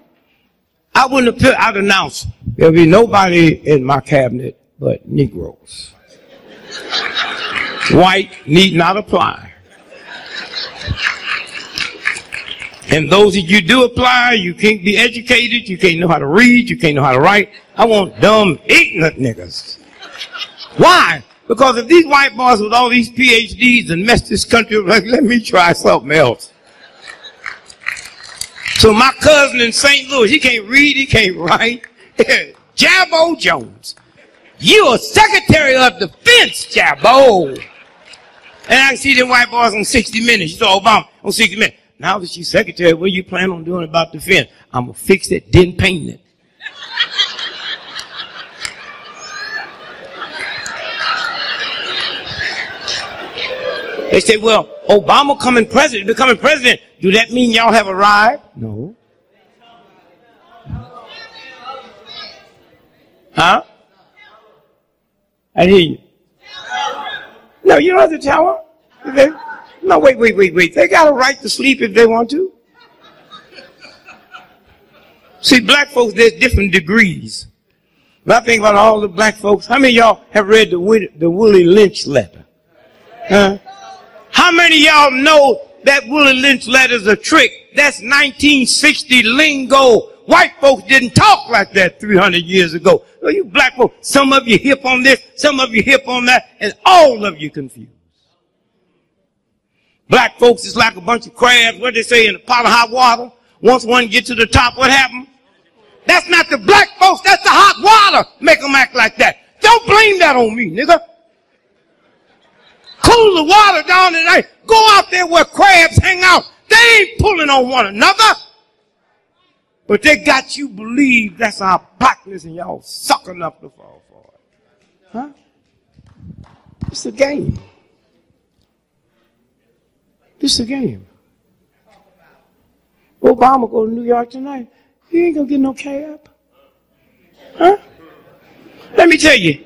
I wouldn't have I'd announced there'll be nobody in my cabinet but Negroes. White need not apply. And those of you do apply, you can't be educated, you can't know how to read, you can't know how to write. I want dumb, ignorant niggas. Why? Because if these white boys with all these PhDs and mess this country up, like, let me try something else. So my cousin in St. Louis, he can't read, he can't write. Jabbo Jones. You are Secretary of Defense, Jabbo. And I can see them white boys on 60 Minutes. You saw Obama on 60 Minutes. Now that she's secretary, what do you plan on doing about defense? I'm going to fix it, then paint it. They say, well, Obama becoming president, do that mean y'all have arrived? No. Huh? I hear you. No, you don't have to tell them. No, wait. They got a right to sleep if they want to. See, black folks, there's different degrees. But I think about all the black folks. How many of y'all have read the Willie Lynch letter? How many of y'all know that Willie Lynch letter's a trick? That's 1960 lingo. White folks didn't talk like that 300 years ago. So you black folks, some of you hip on this, some of you hip on that, and all of you confused. Black folks is like a bunch of crabs, what they say, in a pot of hot water. Once one gets to the top, what happened? That's not the black folks, that's the hot water. Make them act like that. Don't blame that on me, nigga. Cool the water down tonight. Go out there where crabs hang out. They ain't pulling on one another. But they got you believe that's our blackness and y'all sucking up to fall for it. Huh? It's a game. It's a game. Obama go to New York tonight. He ain't gonna get no cab. Huh? Let me tell you.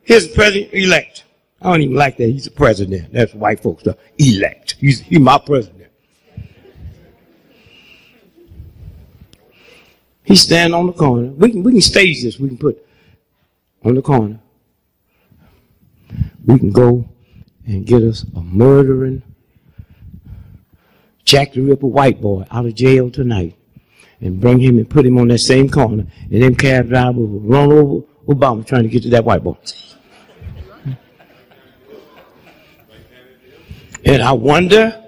Here's the president-elect. I don't even like that. He's a president. That's white folks stuff. Elect. He's my president. He's standing on the corner. We can stage this. We can put on the corner. We can go and get us a murdering, Jack the Ripper white boy out of jail tonight and bring him and put him on that same corner. And them cab drivers will run over Obama trying to get to that white boy. And I wonder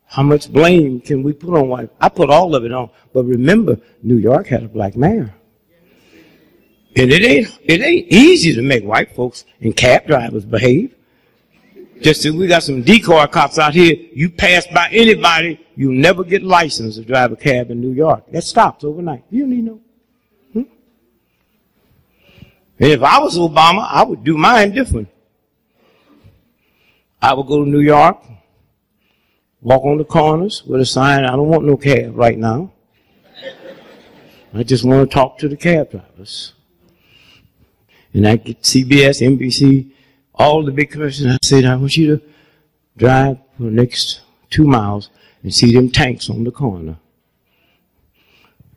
how much blame can we put on white? I put all of it on. But remember, New York had a black mayor. And it ain't easy to make white folks and cab drivers behave. Just as we got some decoy cops out here, you pass by anybody, you'll never get licensed to drive a cab in New York. That stops overnight. You don't need no. And if I was Obama, I would do mine different. I would go to New York, walk on the corners with a sign, I don't want no cab right now. I just want to talk to the cab drivers. And I get CBS, NBC, all the big commercials. I said, I want you to drive for the next 2 miles and see them tanks on the corner.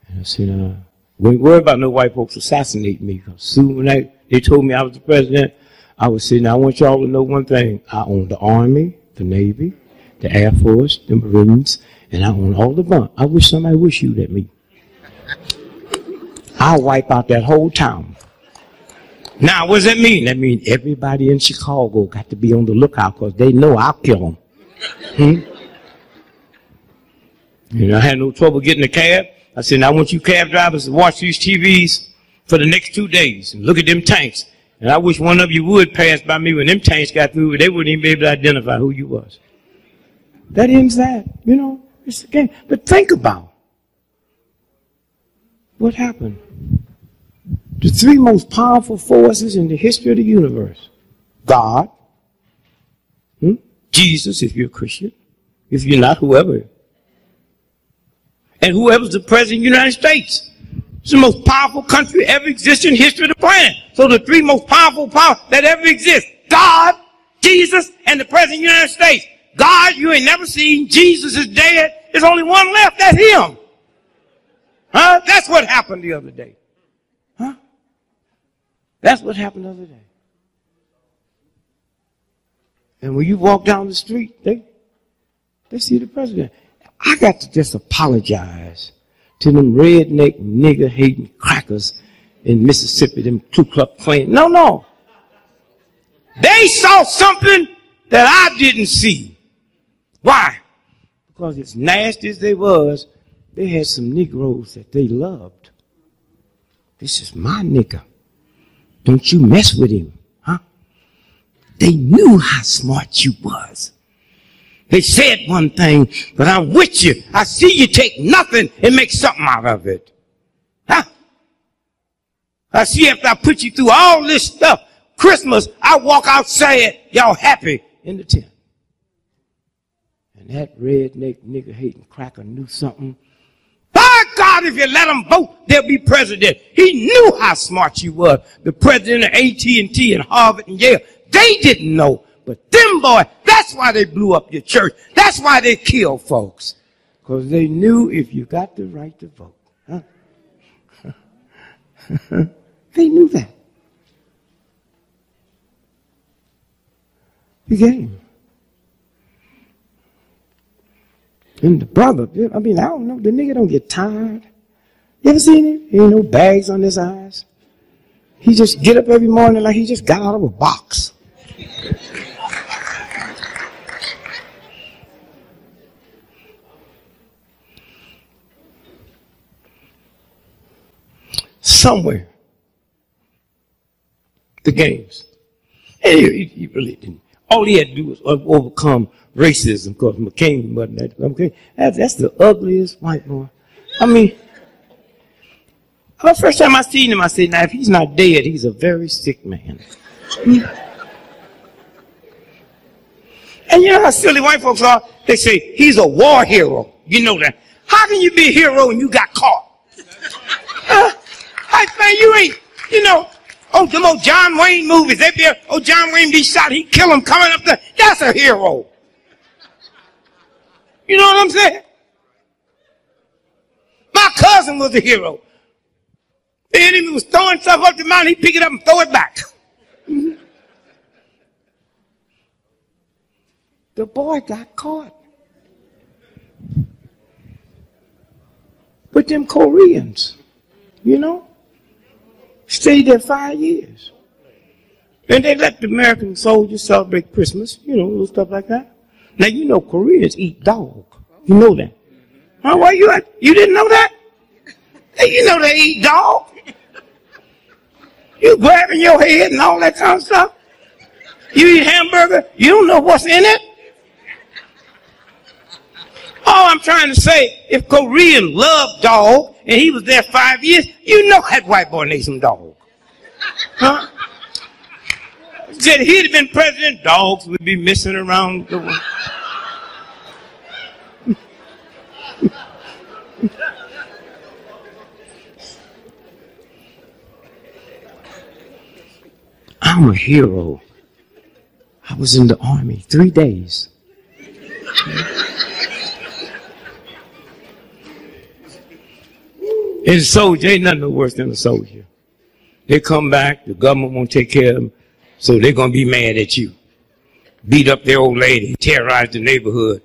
And I said, we ain't worried about no white folks assassinating me. Because soon when they told me I was the president, I was saying, I want y'all to know one thing. I own the Army, the Navy, the Air Force, the Marines, and I own all the bunk. I wish somebody would shoot at me. I'll wipe out that whole town. Now, what does that mean? That means everybody in Chicago got to be on the lookout because they know I'll kill them. You know, I had no trouble getting a cab. I said, I want you cab drivers to watch these TVs for the next 2 days and look at them tanks. And I wish one of you would pass by me when them tanks got through, they wouldn't even be able to identify who you was. That ends that. You know, it's a game. But think about what happened. The 3 most powerful forces in the history of the universe. God, Jesus, if you're a Christian, if you're not, whoever. And whoever's the president of the United States. It's the most powerful country ever existed in the history of the planet. So the 3 most powerful powers that ever exist. God, Jesus, and the president of the United States. God, you ain't never seen. Jesus is dead. There's only one left. That's him. Huh? That's what happened the other day. Huh? That's what happened the other day. And when you walk down the street, they see the president. I got to just apologize to them redneck, nigger-hating crackers in Mississippi, them Ku Klux Klan. No. They saw something that I didn't see. Why? Because as nasty as they was, they had some Negroes that they loved. This is my nigger. Don't you mess with him, huh? They knew how smart you was. They said one thing, but I'm with you. I see you take nothing and make something out of it. Huh? I see after I put you through all this stuff, Christmas, I walk outside, y'all happy in the tent. And that redneck, nigger-hating cracker knew something. By God, if you let him vote, they'll be president. He knew how smart you were. The president of AT&T and Harvard and Yale, they didn't know. But them boys, that's why they blew up your church. That's why they killed folks. Because they knew if you got the right to vote. Huh? They knew that. He came. And the brother, I mean, I don't know, the nigga don't get tired. You ever seen him? Ain't no bags on his eyes. He just get up every morning like he just got out of a box. Somewhere, the games. And he really didn't. All he had to do was overcome racism, because McCain wasn't that. Okay, that's the ugliest white boy. I mean, the first time I seen him, I said, now if he's not dead, he's a very sick man. And you know how silly white folks are? They say, he's a war hero. You know that. How can you be a hero when you got caught? Man, you ain't, you know, them old John Wayne movies. They be, John Wayne be shot, he kill him coming up there. That's a hero. You know what I'm saying? My cousin was a hero. The enemy was throwing stuff up the mountain, he'd pick it up and throw it back. The boy got caught with them Koreans, you know. Stayed there 5 years. And they let the American soldiers celebrate Christmas, you know, little stuff like that. Now, you know Koreans eat dog. You know that. Huh? Why you didn't know that? Hey, you know they eat dog. You grabbing your head and all that kind of stuff. You eat hamburger, you don't know what's in it. All I'm trying to say, if Korean loved dog, and he was there 5 years, you know that white boy needs some dog. Huh? Said he'd have been president, dogs would be missing around the world. I'm a hero. I was in the army 3 days. And a soldier, ain't nothing worse than a soldier. They come back, the government won't take care of them, so they're going to be mad at you. Beat up their old lady, terrorize the neighborhood.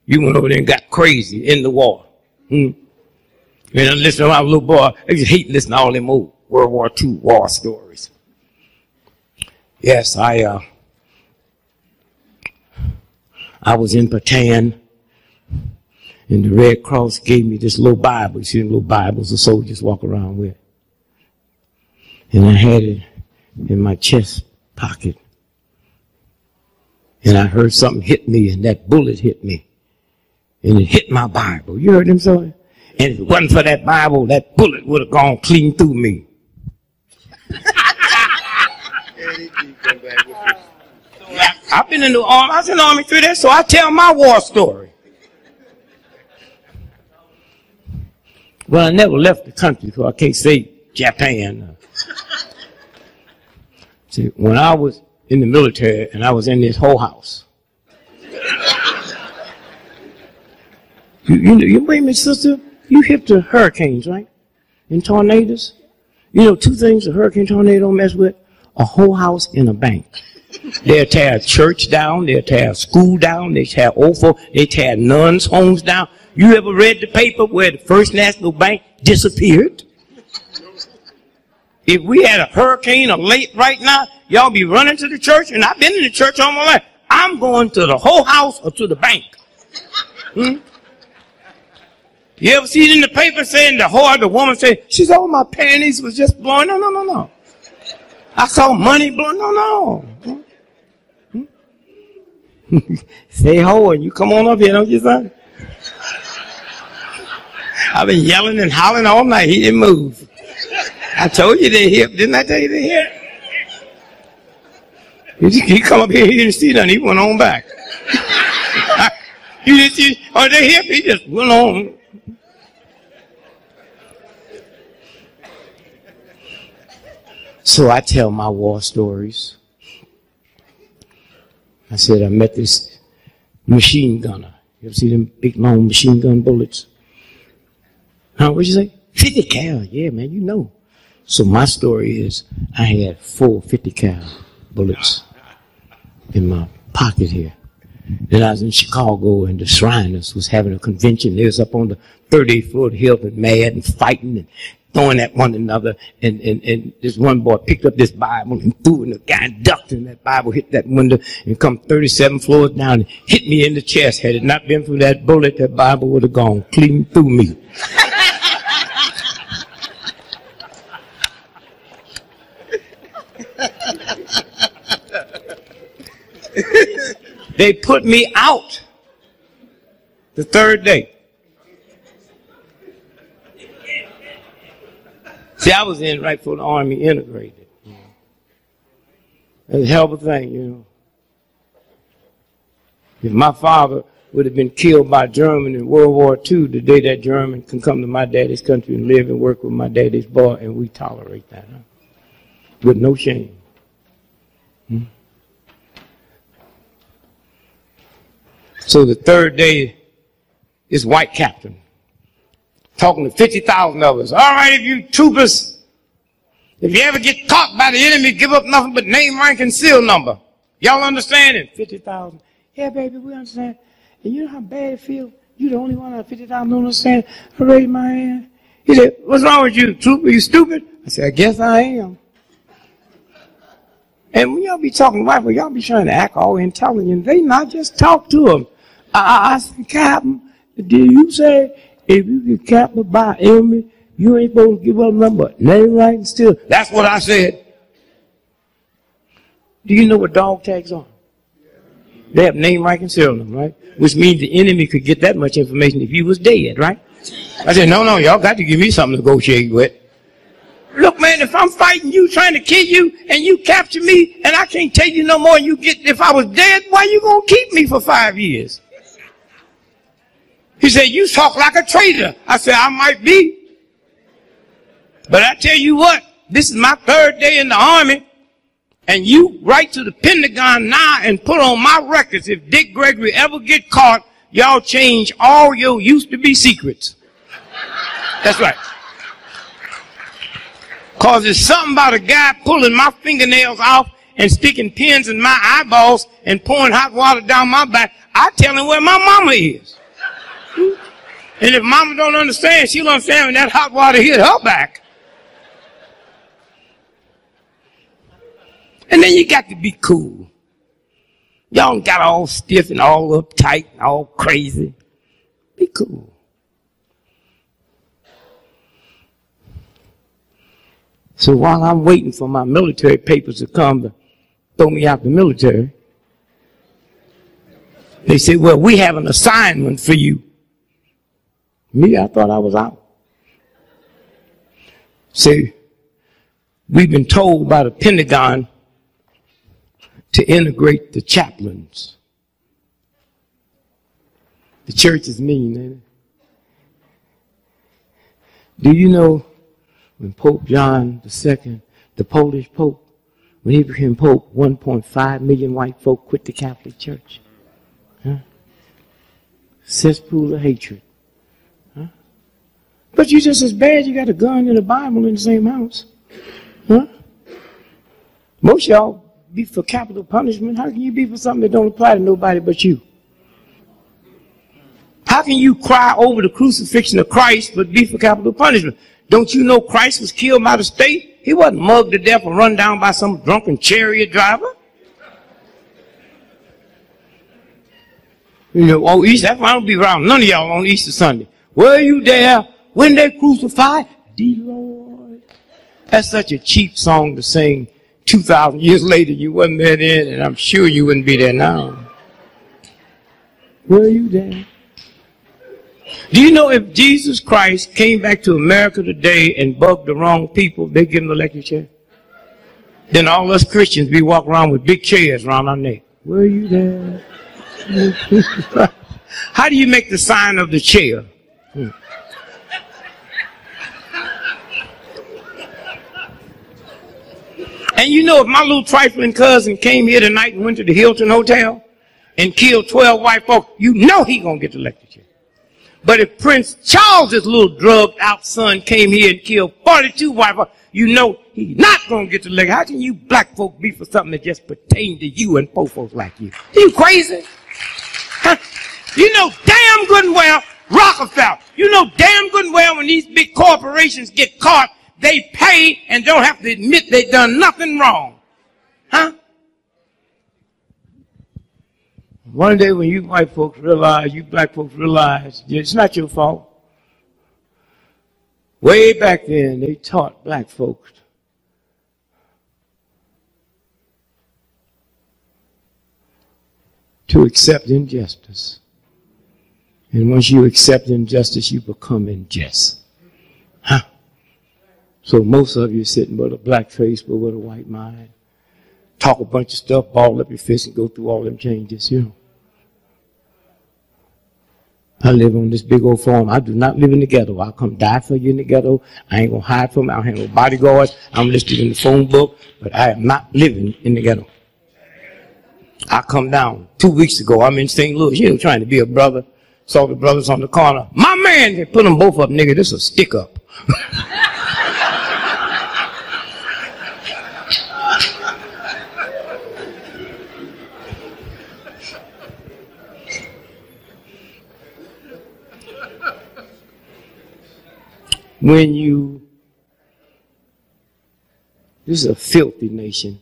You went over there and got crazy in the war. And I listen to my little boy, I just hate listening to all them old World War II war stories. Yes, I was in Bataan. And the Red Cross gave me this little Bible. You see them little Bibles the soldiers walk around with. And I had it in my chest pocket. And I heard something hit me, and that bullet hit me. And it hit my Bible. You heard them say? And if it wasn't for that Bible, that bullet would have gone clean through me. I've been in the army. I was in the army 3 days, so I tell my war story. Well, I never left the country, so I can't say Japan. See, when I was in the military and I was in this whole house, you wait a minute, sister, you hip to hurricanes, right? And tornadoes. You know, 2 things a hurricane tornado don't mess with: a whole house and a bank. They'll tear a church down, they'll tear a school down, they tear they tear nuns' homes down. You ever read the paper where the First National Bank disappeared? If we had a hurricane or late right now, y'all be running to the church, and I've been in the church all my life. I'm going to the whole house or to the bank. You ever see it in the paper saying the woman said, she said, oh, my panties was just blowing? No. I saw money blowing. No. Say ho, and you come on up here, don't you, son? I've been yelling and hollering all night. He didn't move. I told you they're hip. Didn't I tell you they're hip? He come up here, he didn't see nothing. He went on back. You didn't see, they're hip. He just went on. So I tell my war stories. I said I met this machine gunner. You ever see them big long machine gun bullets? Huh, what'd you say? 50 cal. Yeah, man, you know. So my story is I had 4 50 cal bullets. in my pocket here. Then I was in Chicago, and the Shriners was having a convention. They was up on the 38th floor of the hill and mad and fighting and throwing at one another. And this one boy picked up this Bible and threw it, and the guy ducked, and that Bible hit that window and come 37 floors down and hit me in the chest. Had it not been for that bullet, that Bible would have gone clean through me. They put me out the third day. See, I was in right before the Army integrated. You know. It was a hell of a thing, you know. If my father would have been killed by German in World War II, the day that German can come to my daddy's country and live and work with my daddy's boy, and we tolerate that, huh? With no shame. Hmm? So the third day is white captain talking to 50,000 of us. All right, if you troopers, if you ever get caught by the enemy, give up nothing but name, rank, and seal number. Y'all understand it? 50,000. Yeah, baby, we understand. And you know how bad it feels? You're the only one out of 50,000 don't understand. I raised my hand. He said, what's wrong with you, trooper? You stupid? I said, I guess I am. And when y'all be talking white, y'all be trying to act all intelligent. They not just talk to them. I said, Captain, did you say if you get captured by enemy, you ain't supposed to give up number? Name, right, and still. That's what I said. Do you know what dog tags are? They have name, rank, and serial number, right? Which means the enemy could get that much information if you was dead, right? I said, no, y'all got to give me something to negotiate with. Look, man, if I'm fighting you, trying to kill you, and you capture me, and I can't tell you no more, and you get, if I was dead, why you gonna keep me for 5 years? He said, you talk like a traitor. I said, I might be. But I tell you what, this is my third day in the Army, and you write to the Pentagon now and put on my records, if Dick Gregory ever get caught, y'all change all your used-to-be secrets. That's right. Because there's something about a guy pulling my fingernails off and sticking pins in my eyeballs and pouring hot water down my back. I tell him where my mama is. And if mama don't understand, she'll understand when that hot water hit her back. And then you got to be cool. Y'all got all stiff and all uptight and all crazy. Be cool. So while I'm waiting for my military papers to come to throw me out the military, they said, well, we have an assignment for you. Me, I thought I was out. See, we've been told by the Pentagon to integrate the chaplains. The church is mean, ain't it? Do you know when Pope John II, the Polish Pope, when he became Pope, 1.5 million white folk quit the Catholic Church? Huh? Cesspool of hatred. Huh? But you just as bad, you got a gun and a Bible in the same house. Huh? Most of y'all be for capital punishment. How can you be for something that don't apply to nobody but you? How can you cry over the crucifixion of Christ but be for capital punishment? Don't you know Christ was killed by the state? He wasn't mugged to death or run down by some drunken chariot driver. You know, oh, Easter, that's why I don't be around none of y'all on Easter Sunday. Were you there when they crucified the Lord? That's such a cheap song to sing 2,000 years later. You wasn't there then, and I'm sure you wouldn't be there now. Were you there? Do you know if Jesus Christ came back to America today and bugged the wrong people, they give him the electric chair? Then all us Christians be walking around with big chairs around our neck. Were you there? How do you make the sign of the chair? And you know, if my little trifling cousin came here tonight and went to the Hilton Hotel and killed 12 white folks, you know he gonna get the electric chair. But if Prince Charles's little drugged out son came here and killed 42 white folks, you know he's not going to get the leg. How can you black folk be for something that just pertains to you and poor folks like you? You crazy? Huh? You know damn good and well, Rockefeller, you know damn good and well when these big corporations get caught, they pay and don't have to admit they done nothing wrong. Huh? One day when you white folks realize, you black folks realize, it's not your fault. Way back then, they taught black folks to accept injustice. And once you accept injustice, you become unjust. Huh? So most of you sitting with a black face but with a white mind. Talk a bunch of stuff, ball up your fist and go through all them changes, you know. I live on this big old farm. I do not live in the ghetto. I'll come die for you in the ghetto. I ain't going to hide from it. I don't have no bodyguards. I'm listed in the phone book, but I am not living in the ghetto. I come down 2 weeks ago. I'm in St. Louis, you know, trying to be a brother. Saw the brothers on the corner. My man, they put them both up, nigga. This is a stick up. This is a filthy nation.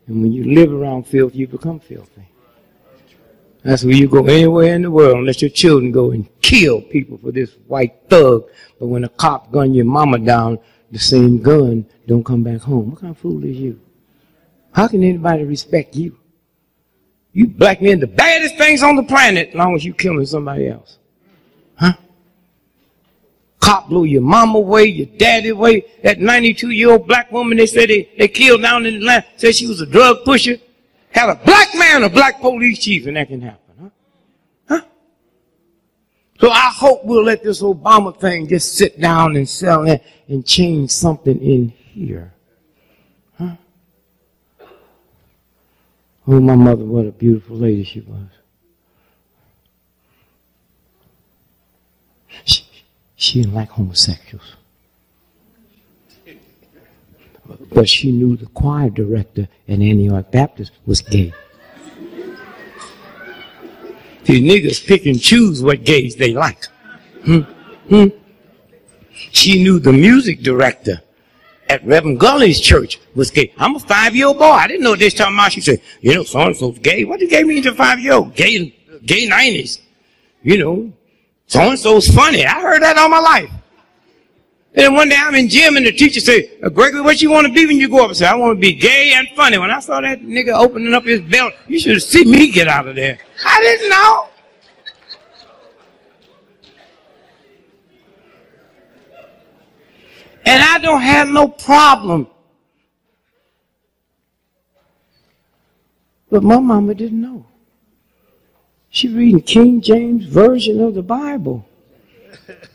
And when you live around filth, you become filthy. That's where you go anywhere in the world, unless your children go and kill people for this white thug. But when a cop gun your mama down, the same gun don't come back home. What kind of fool is you? How can anybody respect you? You black men, the baddest things on the planet, as long as you killing somebody else. Huh? Cop blew your mama away, your daddy away. That 92-year-old black woman they said they killed down in Atlanta, said she was a drug pusher. Had a black man, a black police chief, and that can happen. Huh? Huh? So I hope we'll let this Obama thing just sit down and sell it and change something in here. Huh? Oh, my mother, what a beautiful lady she was. She didn't like homosexuals. But she knew the choir director in Antioch Baptist was gay. These niggas pick and choose what gays they like. She knew the music director at Reverend Gully's church was gay. I'm a 5-year-old boy. I didn't know what they was talking about. She said, you know, so-and-so's gay. What did gay mean to a 5-year-old? Gay 90s. You know, so-and-so's funny. I heard that all my life. And then one day I'm in gym and the teacher said, Gregory, what you want to be when you grow up? I said, I want to be gay and funny. When I saw that nigga opening up his belt, you should have seen me get out of there. I didn't know. And I don't have no problem. But my mama didn't know. She reading King James Version of the Bible.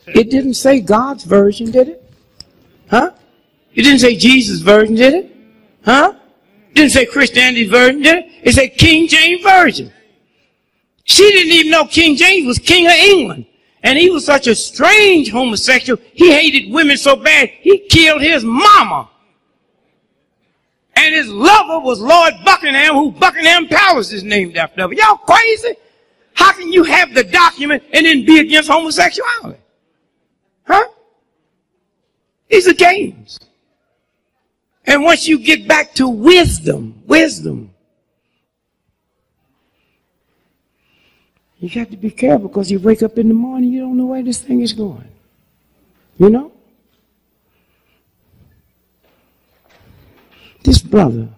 It didn't say God's version, did it? Huh? It didn't say Jesus' version, did it? Huh? It didn't say Christianity's version, did it? It said King James Version. She didn't even know King James was king of England. And he was such a strange homosexual. He hated women so bad, he killed his mama. And his lover was Lord Buckingham, who Buckingham Palace is named after. Y'all crazy? How can you have the document and then be against homosexuality? Huh? These are games. And once you get back to wisdom, you got to be careful because you wake up in the morning, you don't know where this thing is going. You know? This brother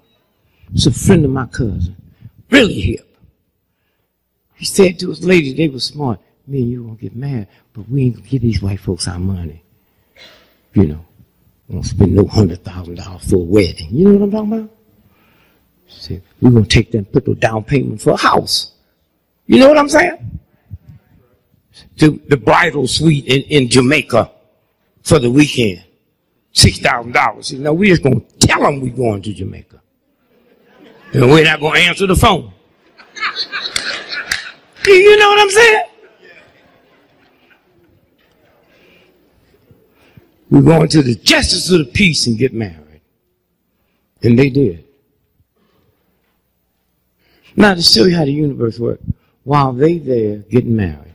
was a friend of my cousin, really hip. He said to his lady, they were smart, me and you won't get mad, but we ain't gonna give these white folks our money. You know, we won't spend no $100,000 for a wedding. You know what I'm talking about? He said, we're gonna take that and put no down payment for a house. You know what I'm saying? To the bridal suite in Jamaica for the weekend. $6,000. You know, we're just gonna tell them we're going to Jamaica. And we're not gonna answer the phone. You know what I'm saying? We're going to the justice of the peace and get married. And they did. Now, to show you how the universe works, while they there getting married,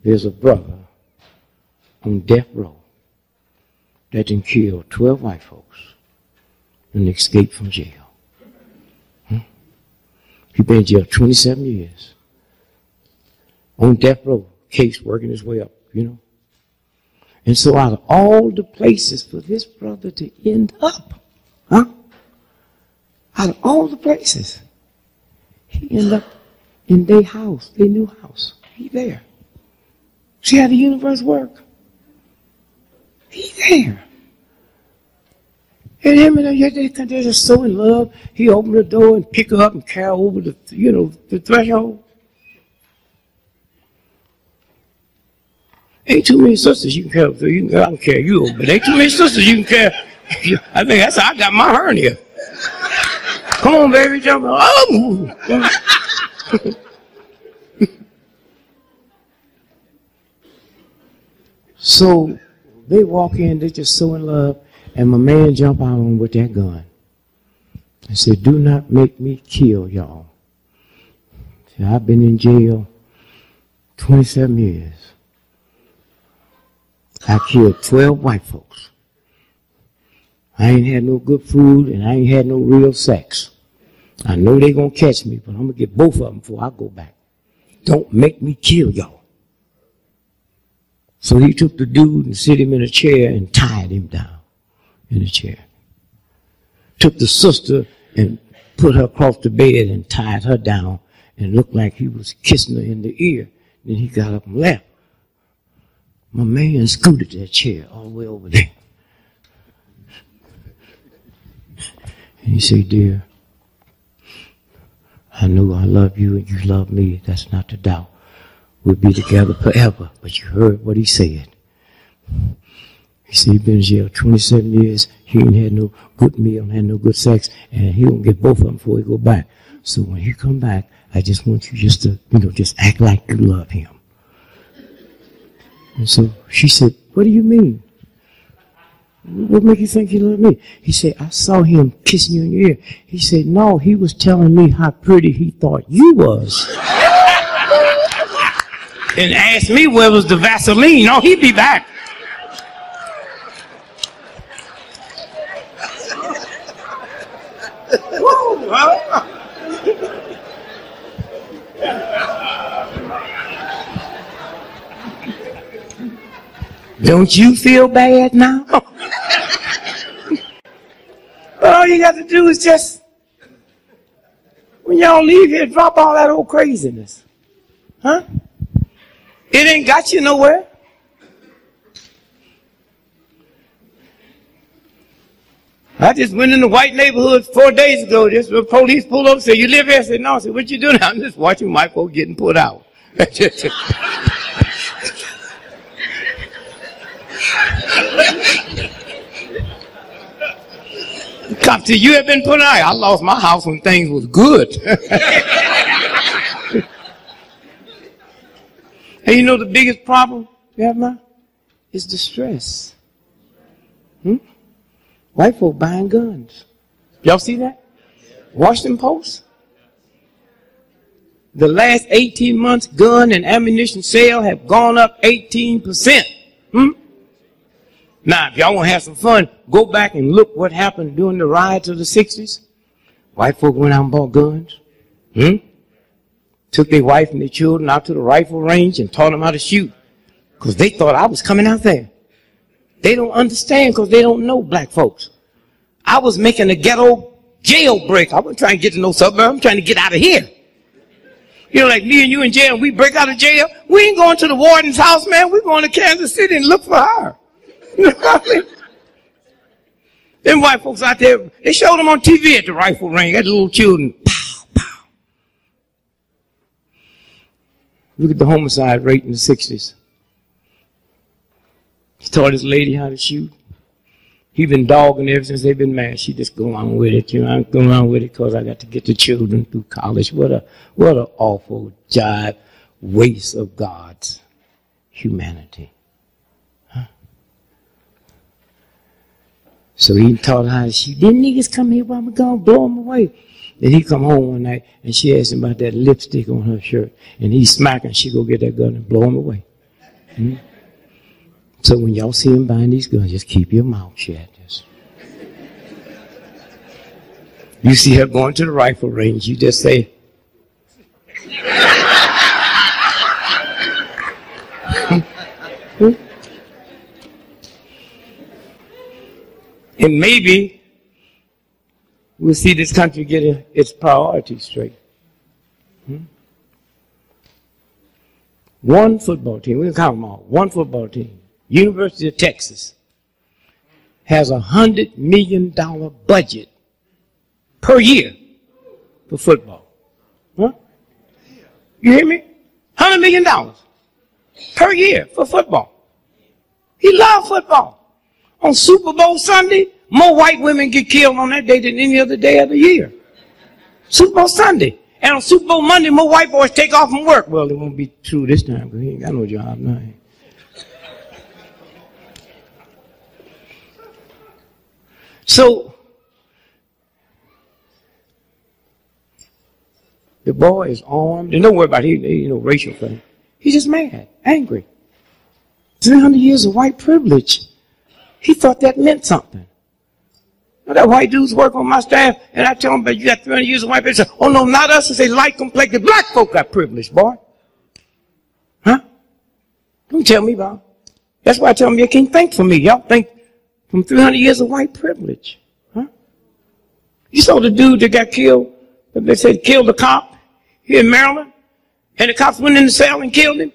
there's a brother on death row that done killed 12 white folks and escaped from jail. He been in jail 27 years. On death row, case working his way up, you know. And so out of all the places for this brother to end up, out of all the places, he ended up in their house, their new house. He there. See how the universe works? He there. And him and her, they're just so in love. He opened the door and pick her up and carry her over the, the threshold. Ain't too many sisters you can carry. I can carry you over, but ain't too many sisters you can carry. I think that's how I got my hernia. Come on, baby, jump. Oh. So they walk in, they're just so in love, and my man jump out on with that gun and said, "Do not make me kill y'all." See, I've been in jail 27 years. I killed 12 white folks. I ain't had no good food, and I ain't had no real sex. I know they gonna catch me, but I'm gonna get both of them before I go back. Don't make me kill y'all. So he took the dude and set him in a chair and tied him down in a chair. Took the sister and put her across the bed and tied her down and looked like he was kissing her in the ear. Then he got up and left. My man scooted that chair all the way over there. And he said, "Dear, I know I love you and you love me. That's not the doubt. We'll be together forever." But you heard what he said. He said he's been in jail 27 years. He ain't had no good meal, had no good sex, and he gonna get both of them before he go back. So when he come back, I just want you just to, just act like you love him. And so she said, "What do you mean? What make you think you love me?" He said, "I saw him kissing you in your ear." He said, "No, he was telling me how pretty he thought you was." And asked me where was the Vaseline. No, he'd be back. Don't you feel bad now? But all you got to do is just, when y'all leave here, drop all that old craziness. Huh? It ain't got you nowhere. I just went in the white neighborhood 4 days ago. The police pulled up and said, "You live here?" I said, "No." I said, "What you doing?" "I'm just watching white folk getting put out." The cop said, "You have been put out." I lost my house when things was good. And you know the biggest problem we have now is the stress. White folk buying guns. Y'all see that? Washington Post. The last 18 months, gun and ammunition sales have gone up 18%. Now, if y'all want to have some fun, go back and look what happened during the riots of the 60s. White folk went out and bought guns. Took their wife and their children out to the rifle range and taught them how to shoot. Because they thought I was coming out there. They don't understand because they don't know black folks. I was making a ghetto jailbreak. I wasn't trying to get to no suburb. I'm trying to get out of here. Like me and you in jail, we break out of jail. We ain't going to the warden's house, man. We're going to Kansas City and look for her. You know what I mean? Them white folks out there, they showed them on TV at the rifle range, at the little children. Pow, pow. Look at the homicide rate in the 60s. He taught his lady how to shoot. He been dogging ever since they've been married. She just go on with it. I'm going on with it because I got to get the children through college. What a awful jive waste of God's humanity. Huh? So he taught her how to shoot. Them niggas come here while I'm gonna blow them away. Then he come home one night and she asked him about that lipstick on her shirt. And he smack her and she go get that gun and blow him away. Hmm? So when y'all see him buying these guns, just keep your mouth shut. Just. You see her going to the rifle range, you just say, and maybe we'll see this country get its priorities straight. One football team, we can count them all, one football team, University of Texas, has a $100 million budget per year for football. Huh? You hear me? $100 million per year for football. He loves football. On Super Bowl Sunday, more white women get killed on that day than any other day of the year. Super Bowl Sunday. And on Super Bowl Monday, more white boys take off from work. Well, it won't be true this time because he ain't got no job now. So, the boy is armed. And don't worry about it. He ain't racial thing. He's just mad, angry. 300 years of white privilege. He thought that meant something. You know, that white dudes work on my staff, and I tell them, but you got 300 years of white privilege. Oh, no, not us. They say light complected black folk got privilege, boy. Huh? Don't tell me about it. That's why I tell them you can't think for me. Y'all think from 300 years of white privilege. Huh? You saw the dude that got killed, that they said killed a cop here in Maryland, and the cops went in the cell and killed him.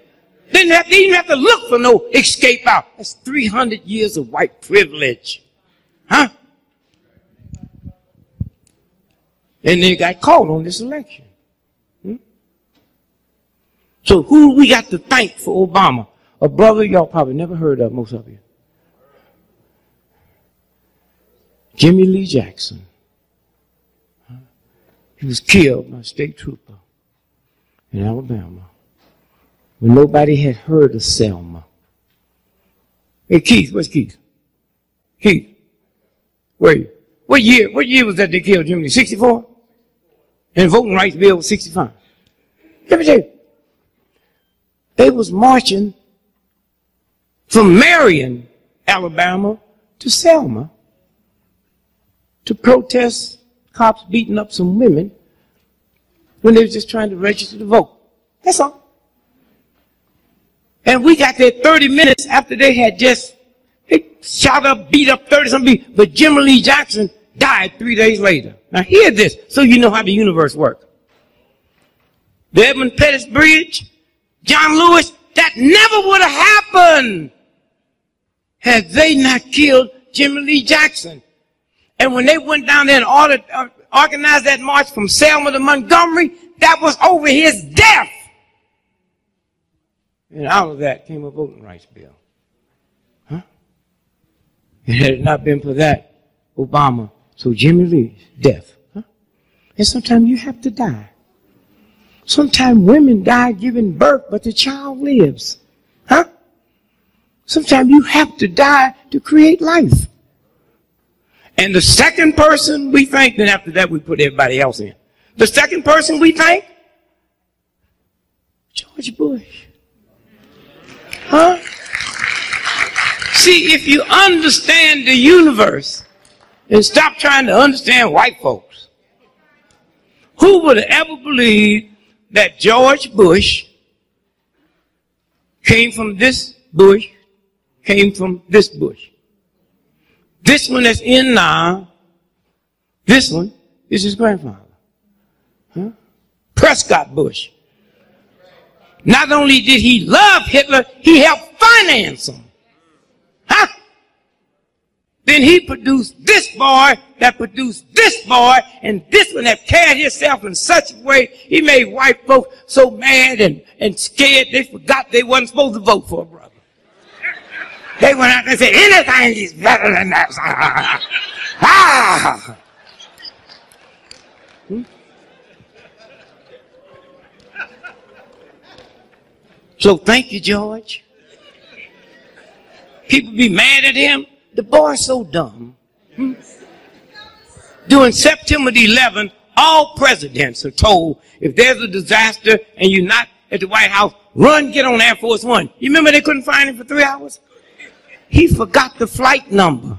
They didn't even have to look for no escape out. That's 300 years of white privilege. Huh? And they got caught on this election. So who we got to thank for Obama? A brother y'all probably never heard of, most of you. Jimmy Lee Jackson. He was killed by a state trooper in Alabama when nobody had heard of Selma. Hey, Keith, where's Keith? Keith, where are you? What year was that they killed Jimmy Lee? 64? And the voting rights bill was 65. Let me tell you, they was marching from Marion, Alabama, to Selma to protest cops beating up some women when they was just trying to register to vote. That's all. And we got there 30 minutes after they shot up, beat up 30-something people. But Jimmy Lee Jackson died 3 days later. Now hear this, so you know how the universe works. The Edmund Pettus Bridge, John Lewis, that never would have happened had they not killed Jimmy Lee Jackson. And when they went down there and organized that march from Selma to Montgomery, that was over his death. And out of that came a voting rights bill. Huh? And had it not been for that, Obama, so Jimmy Lee's death. Huh? And sometimes you have to die. Sometimes women die giving birth, but the child lives. Huh? Sometimes you have to die to create life. And the second person we thank, then after that we put everybody else in. The second person we thank, George Bush. Huh? See, if you understand the universe and stop trying to understand white folks, who would have ever believed that George Bush came from this bush, came from this bush? This one that's in now, this one is his grandfather. Huh? Prescott Bush. Not only did he love Hitler, he helped finance him. Huh? Then he produced this boy that produced this boy, and this one that carried himself in such a way, he made white folks so mad and scared they forgot they wasn't supposed to vote for a brother. They went out and said, anything is better than that. Ah! So thank you, George. People be mad at him. The boy's so dumb. During September the 11th, all presidents are told if there's a disaster and you're not at the White House, run, get on Air Force One. You remember they couldn't find him for 3 hours? He forgot the flight number.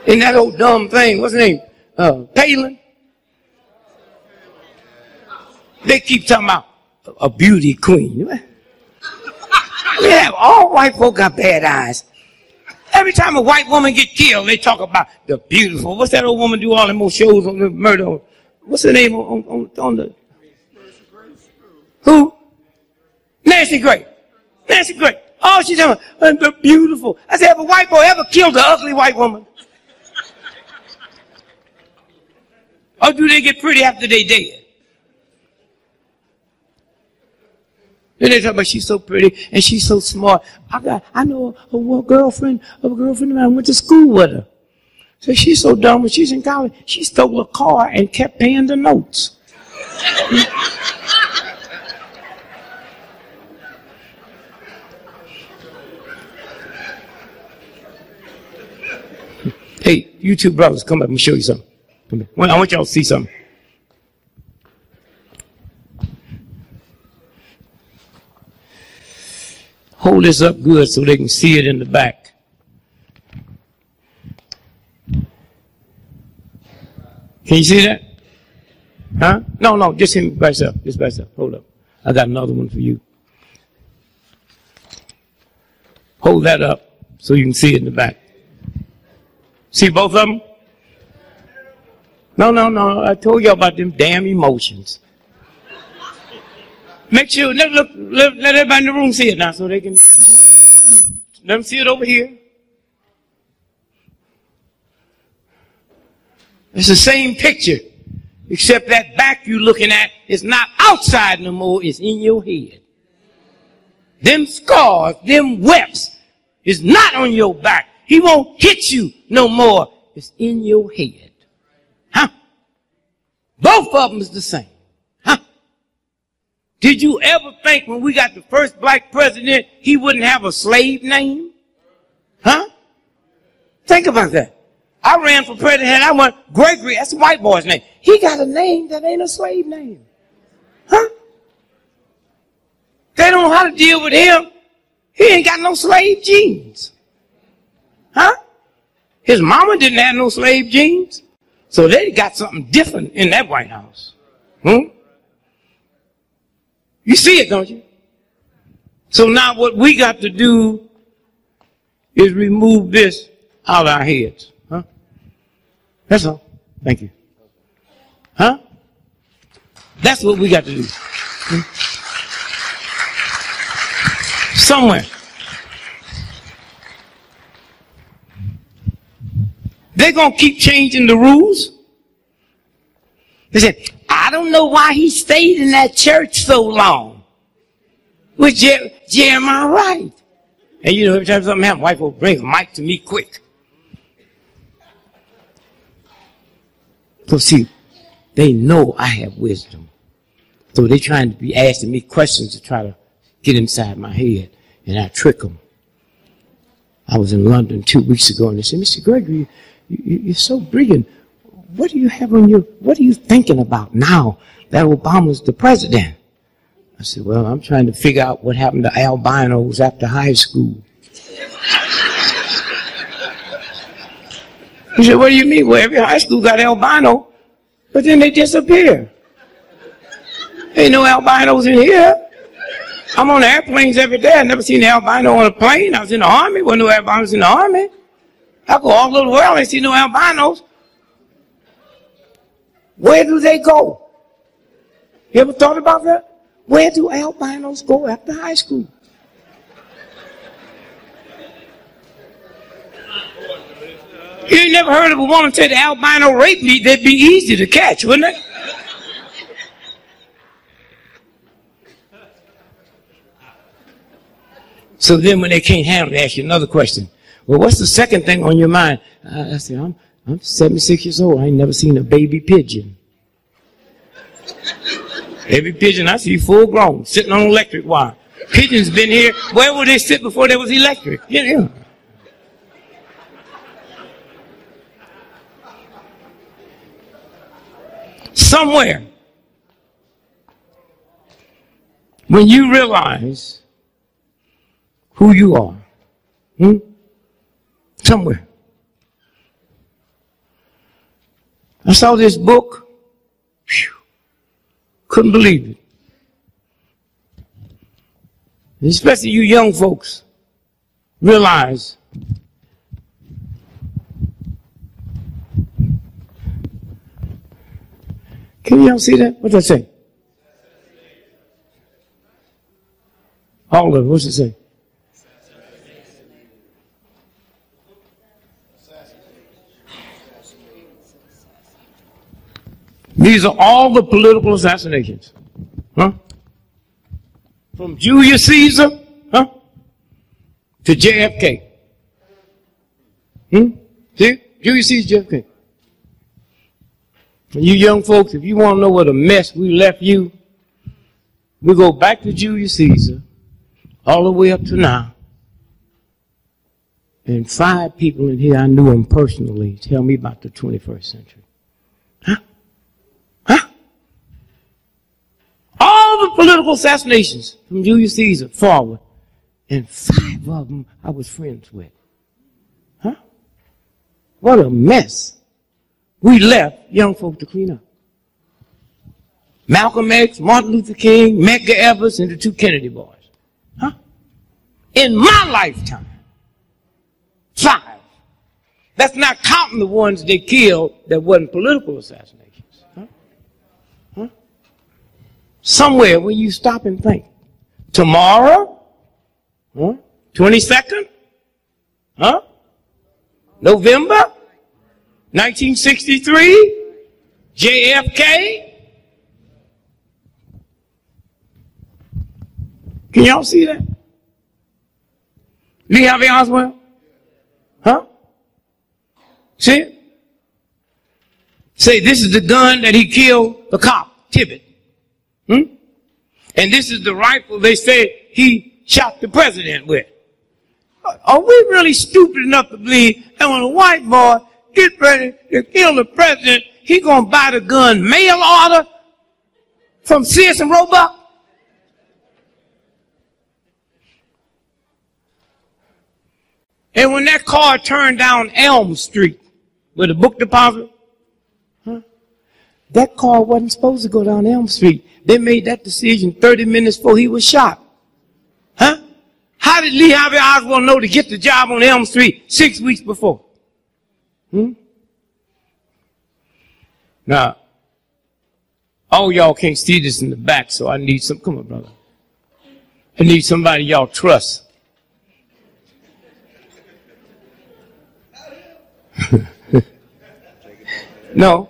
In that old dumb thing, what's his name? Palin. They keep talking about a beauty queen. Yeah, all white folk got bad eyes. Every time a white woman get killed, they talk about the beautiful. What's that old woman do all them more shows on the murder? What's her name on the? Who? Nancy Grace. Nancy Grace. Oh, she's talking about beautiful. I said, have a white boy ever killed an ugly white woman? Or do they get pretty after they dead? Then they talk about she's so pretty and she's so smart. I know a girlfriend of mine went to school with her. So she's so dumb when she's in college, she stole a car and kept paying the notes. Hey, you two brothers, come up and show you something. Come here. I want y'all to see something. Hold this up good so they can see it in the back. Can you see that? Huh? No, just him by yourself. Just by yourself. Hold up. I got another one for you. Hold that up so you can see it in the back. See both of them? No. I told you about them damn emotions. Make sure, let everybody in the room see it now so they can, let them see it over here. It's the same picture, except that back you're looking at is not outside no more, it's in your head. Them scars, them webs is not on your back. He won't hit you no more. It's in your head. Huh? Both of them is the same. Huh? Did you ever think when we got the first black president, he wouldn't have a slave name? Huh? Think about that. I ran for president, I went, Gregory, that's a white boy's name. He got a name that ain't a slave name. Huh? They don't know how to deal with him. He ain't got no slave genes. Huh? His mama didn't have no slave genes. So they got something different in that White House. You see it, don't you? So now what we got to do is remove this out of our heads. Huh? That's all. Thank you. Huh? That's what we got to do. Somewhere. They're going to keep changing the rules. They said, I don't know why he stayed in that church so long. Was Jeremiah right? And you know, every time something happens, wife will bring a mic to me quick. So see, they know I have wisdom. So they're trying to be asking me questions to try to get inside my head. And I trick them. I was in London 2 weeks ago and they said, Mr. Gregory, you're so brilliant. What do you have on your, what are you thinking about now that Obama's the president? I said, well, I'm trying to figure out what happened to albinos after high school. He said, what do you mean? Well, every high school got albino, but then they disappear. Ain't no albinos in here. I'm on airplanes every day. I never seen an albino on a plane. I was in the army. Wasn't no albinos in the army. I go all over the world and see no albinos. Where do they go? You ever thought about that? Where do albinos go after high school? You ain't never heard of a woman say the albino raped me, they'd be easy to catch, wouldn't it? So then when they can't handle it, they ask you another question. Well, what's the second thing on your mind? I said, I'm 76 years old. I ain't never seen a baby pigeon. Baby pigeon, I see full grown, sitting on an electric wire. Pigeons been here. Where would they sit before there was electric? Yeah. Somewhere, when you realize who you are, somewhere. I saw this book. Whew, couldn't believe it. Especially you young folks, realize can y'all see that? What's that say? All of it. What's it say? These are all the political assassinations. Huh? From Julius Caesar, to JFK. See? Julius Caesar, JFK. And you young folks, if you want to know what a mess we left you, we go back to Julius Caesar, all the way up to now. And 5 people in here, I knew them personally, tell me about the 21st century. All the political assassinations from Julius Caesar forward, and 5 of them I was friends with. What a mess we left young folk to clean up. Malcolm X, Martin Luther King, Medgar Evers, and the 2 Kennedy boys. In my lifetime, 5. That's not counting the ones they killed that wasn't political assassinations. Somewhere when you stop and think, tomorrow, 22nd, November, 1963, JFK. Can y'all see that? Lee Harvey Oswald? See it? Say this is the gun that he killed the cop, Tibbet. And this is the rifle they say he shot the president with. Are we really stupid enough to believe that when a white boy gets ready to kill the president, he gonna buy the gun mail order from Sears and Roebuck? And when that car turned down Elm Street with a book deposit, that car wasn't supposed to go down Elm Street. They made that decision 30 minutes before he was shot. How did Lee Harvey Oswald know to get the job on Elm Street 6 weeks before? Now, all y'all can't see this in the back, so I need some. Come on, brother. I need somebody y'all trust. No.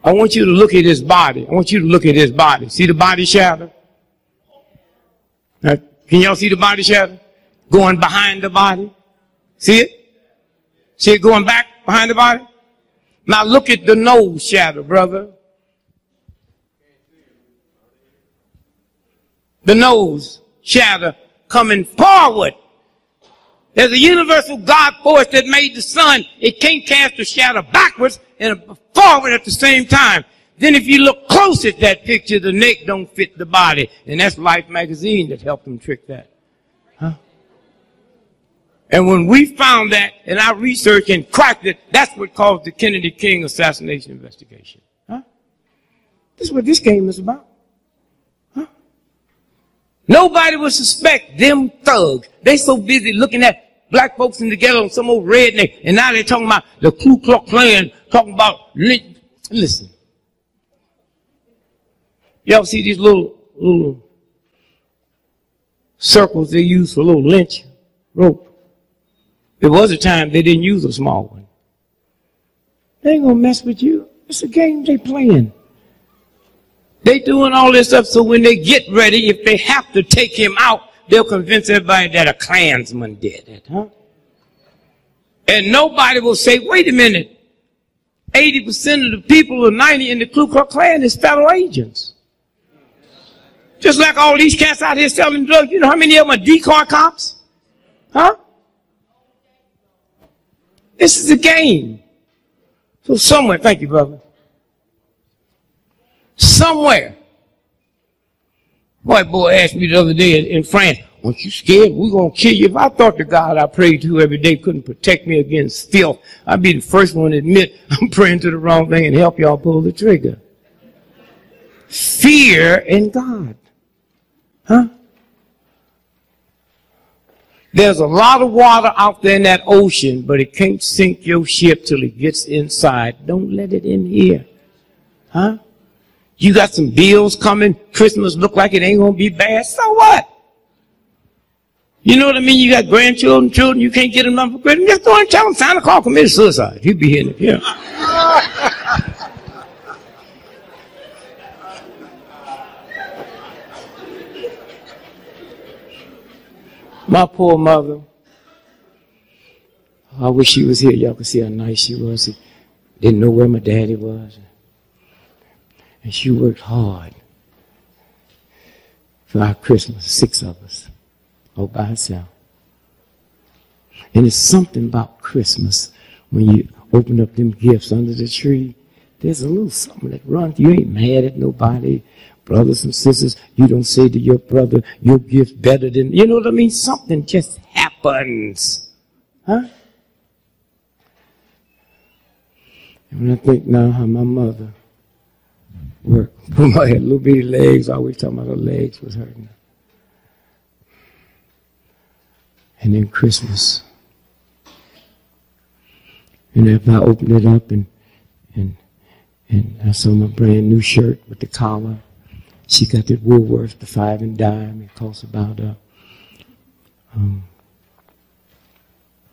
I want you to look at his body. I want you to look at his body. See the body shadow? Now, can y'all see the body shadow? Going behind the body? See it? See it going back behind the body? Now look at the nose shadow, brother. The nose shadow coming forward. There's a universal God force that made the sun. It can't cast a shadow backwards and forward at the same time. Then if you look close at that picture, the neck don't fit the body. And that's Life magazine that helped them trick that. And when we found that in our research and cracked it, that's what caused the Kennedy King assassination investigation. This is what this game is about. Nobody would suspect them thugs. They so busy looking at black folks in the ghetto and some old redneck, and now they're talking about the Ku Klux Klan, talking about lynch. Listen. Y'all see these little circles they use for little lynch rope? There was a time they didn't use a small one. They ain't gonna mess with you. It's a game they playing. They doing all this stuff so when they get ready, if they have to take him out, they'll convince everybody that a Klansman did it, And nobody will say, wait a minute, 80% of the people or 90% in the Ku Klux Klan is federal agents. Just like all these cats out here selling drugs. You know how many of them are decoy cops? Huh? This is a game. So somewhere, thank you, brother. Somewhere. White boy asked me the other day in France, "Aren't you scared? We're going to kill you." If I thought the God I prayed to every day couldn't protect me against filth, I'd be the first one to admit I'm praying to the wrong thing and help y'all pull the trigger. Fear in God. Huh? There's a lot of water out there in that ocean, but it can't sink your ship till it gets inside. Don't let it in here. Huh? You got some bills coming. Christmas look like it ain't going to be bad. So what? You know what I mean? You got grandchildren, children, you can't get them nothing for Christmas. Just go and tell them Santa Claus committed suicide. He'll be here in here. My poor mother. I wish she was here. Y'all could see how nice she was. She didn't know where my daddy was. And she worked hard for our Christmas, 6 of us, all by herself. And it's something about Christmas when you open up them gifts under the tree. There's a little something that runs. You ain't mad at nobody. Brothers and sisters, you don't say to your brother, your gift's better than, you know what I mean? Something just happens. Huh? And when I think now how my mother worked, I had little bitty legs, always talking about her legs was hurting. And then Christmas. And after I opened it up and I saw my brand new shirt with the collar. She got that Woolworth, the 5 and dime. It costs about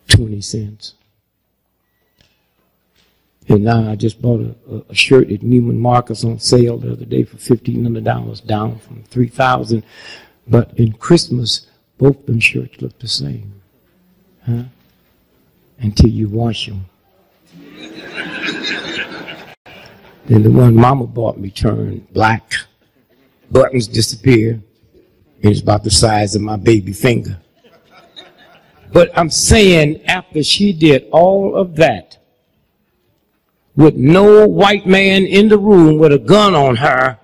20 cents. And now I just bought a shirt at Neiman Marcus on sale the other day for $1,500, down from $3,000. But in Christmas, both them shirts look the same. Huh? Until you wash them. Then the one Mama bought me turned black. Buttons disappear. And it's about the size of my baby finger. But I'm saying after she did all of that, with no white man in the room with a gun on her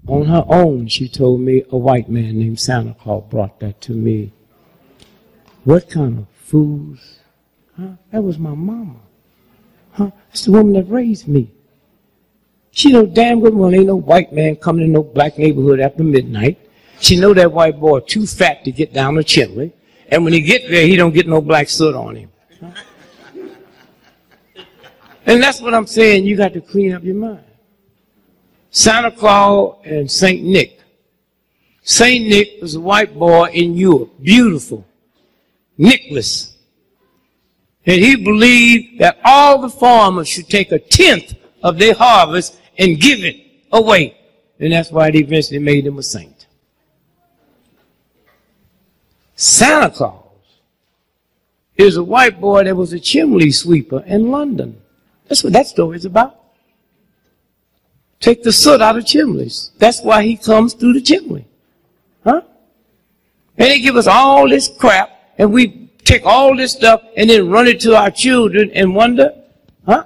own, she told me a white man named Santa Claus brought that to me. What kind of fools? Huh? That was my mama. Huh? That's the woman that raised me. She know damn good well ain't no white man coming in no black neighborhood after midnight. She know that white boy too fat to get down the chimney. And when he get there, he don't get no black soot on him. Huh? And that's what I'm saying. You got to clean up your mind. Santa Claus and Saint Nick. Saint Nick was a white boy in Europe. Beautiful. Nicholas. And he believed that all the farmers should take 1/10 of their harvest and give it away. And that's why they eventually made him a saint. Santa Claus is a white boy that was a chimney sweeper in London. That's what that story is about. Take the soot out of chimneys. That's why he comes through the chimney. Huh? And they give us all this crap, and we take all this stuff and then run it to our children and wonder, huh?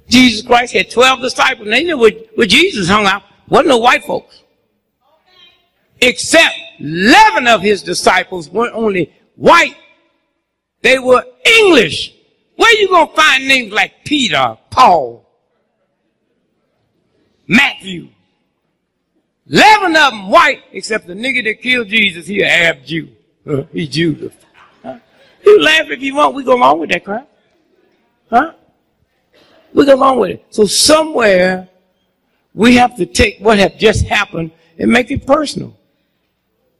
Jesus Christ had 12 disciples, and they knew where Jesus hung out. Wasn't no white folks. Except 11 of his disciples weren't only white, they were English. Where you going to find names like Peter, Paul, Matthew? 11 of them white, except the nigga that killed Jesus, he an Arab Jew. He Judah. Huh? You laugh if you want, we go along with that crap. Huh? We go along with it. So somewhere we have to take what have just happened and make it personal.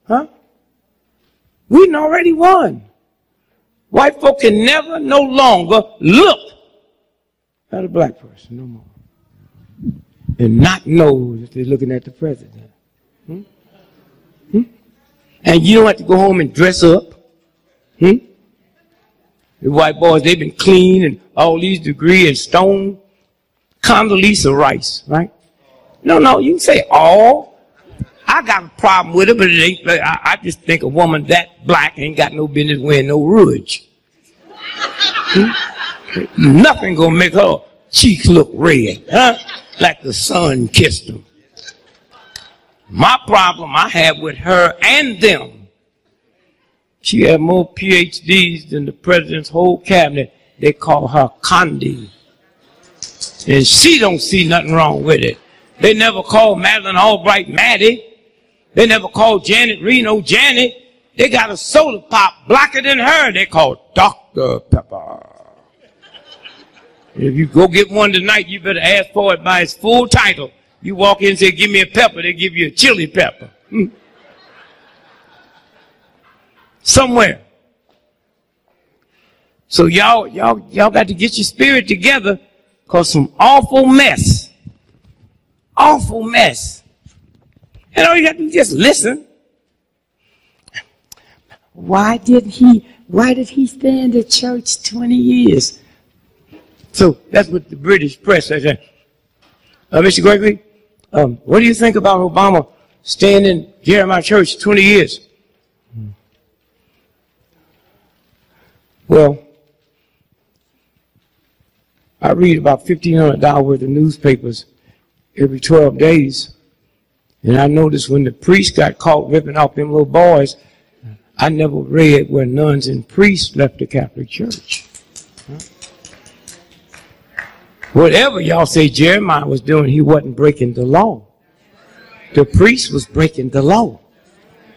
Huh? We already won. White folk can never no longer look at a black person no more and not know that they're looking at the president. Hmm? Hmm? And you don't have to go home and dress up. Hmm? The white boys, they've been clean and all these degrees and stone. Condoleezza Rice, right? No, you can say all. I got a problem with it, but it ain't, I just think a woman that black ain't got no business wearing no rouge. Nothing gonna make her cheeks look red, huh? Like the sun kissed them. My problem I have with her and them, she had more PhDs than the president's whole cabinet. They call her Condi. And she don't see nothing wrong with it. They never called Madeleine Albright Maddie. They never called Janet Reno Janet. They got a soda pop blacker than her. They call Dr. Pepper. If you go get one tonight, you better ask for it by its full title. You walk in and say, give me a pepper, they give you a chili pepper. Somewhere. So y'all got to get your spirit together, cause some awful mess. Awful mess. And all you got to do is just listen. Why did he stay in the church 20 years? So that's what the British press says. Mr. Gregory, what do you think about Obama staying in Jeremiah Church 20 years? Well, I read about $1,500 worth of newspapers every 12 days. And I noticed when the priests got caught ripping off them little boys, I never read where nuns and priests left the Catholic Church. Whatever y'all say Jeremiah was doing, he wasn't breaking the law. The priest was breaking the law.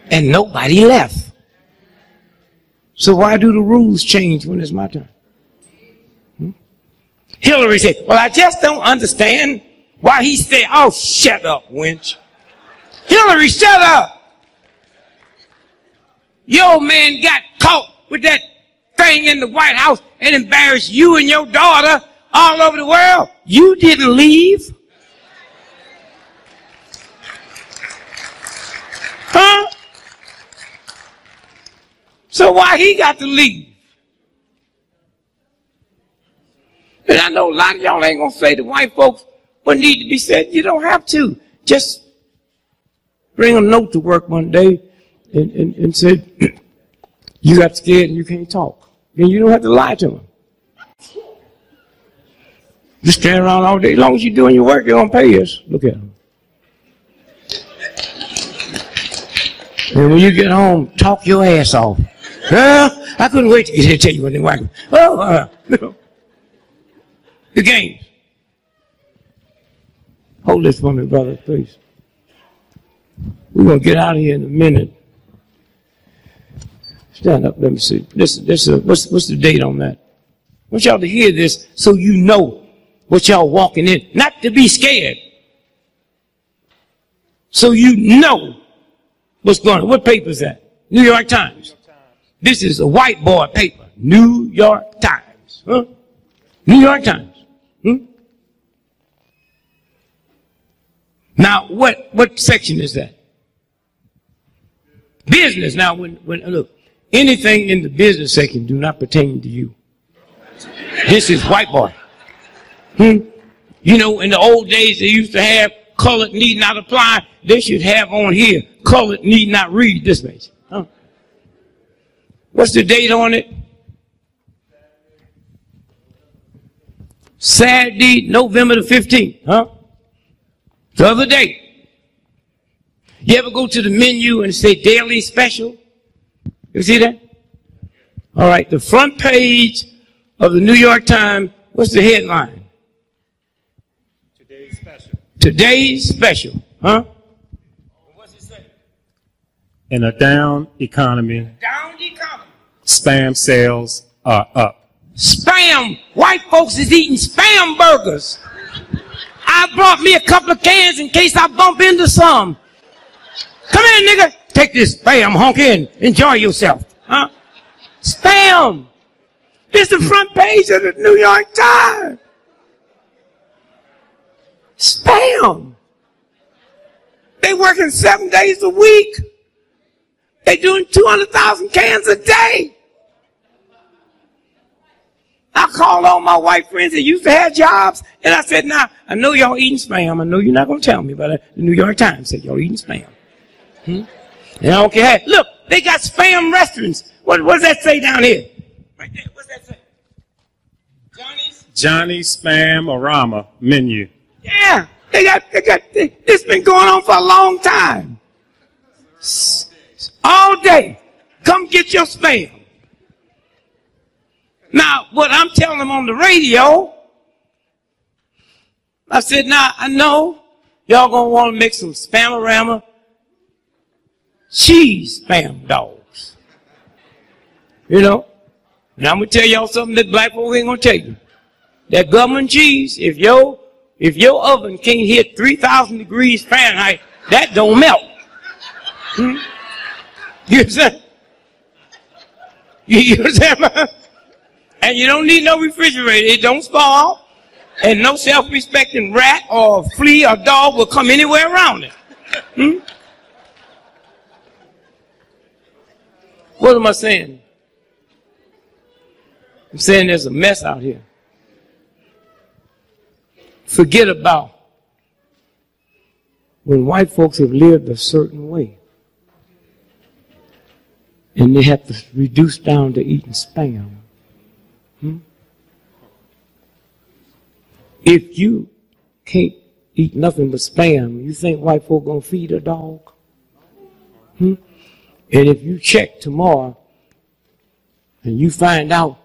And nobody left. So why do the rules change when it's my turn? Hillary said, well, I just don't understand why he stayed. Oh, shut up, wench. Hillary, shut up. Your man got caught with that thing in the White House and embarrassed you and your daughter all over the world. You didn't leave. Huh? So why he got to leave? And I know a lot of y'all ain't gonna say to white folks what need to be said. You don't have to. Just bring a note to work one day and said, you got scared and you can't talk. Then you don't have to lie to them. Just stand around all day. As long as you're doing your work, they're gonna pay us. Look at them. And when you get home, talk your ass off. I couldn't wait to get here to tell you what they want. The games. Hold this for me, brother, please. We're going to get out of here in a minute. Stand up, let me see. What's the date on that? I want y'all to hear this so you know what y'all walking in. Not to be scared. So you know what's going on. What paper is that? New York Times. This is a whiteboard paper. New York Times. Huh? New York Times. Now, what section is that? Business. Now, when look, anything in the business section do not pertain to you. This is whiteboard. You know, in the old days, they used to have colored need not apply. They should have on here, colored need not read this page. Huh? What's the date on it? Saturday, November the 15th. Huh? The other day. You ever go to the menu and say daily special? You see that? All right, the front page of the New York Times, what's the headline? Today's special. Today's special. Huh? What's it say? In a down economy, spam sales are up. Spam! White folks is eating spam burgers. I brought me a couple of cans in case I bump into some. Come in, nigga. Take this spam, honk in. Enjoy yourself. Huh? Spam. This is the front page of the New York Times. Spam. They working 7 days a week. They doing 200,000 cans a day. How called all my white friends that used to have jobs, and I said, now, I know y'all eating spam. I know you're not going to tell me, but the New York Times said y'all eating spam. And I don't care. Hey, look, they got spam restaurants. What does that say down here? Right there. What's that say? Johnny's Spam-orama menu. Yeah, it's been going on for a long time. All day. Come get your spam. Now, what I'm telling them on the radio, I said, now, I know y'all gonna want to make some Spam-orama cheese spam dogs. You know? And I'm gonna tell y'all something that black folk ain't gonna tell you. That government cheese, if your oven can't hit 3,000 degrees Fahrenheit, that don't melt. You understand? You understand? And you don't need no refrigerator. It don't spoil. And no self-respecting rat or flea or dog will come anywhere around it. What am I saying? I'm saying there's a mess out here. Forget about when white folks have lived a certain way and they have to reduce down to eating spam. If you can't eat nothing but spam, you think white folk gonna feed a dog? And if you check tomorrow and you find out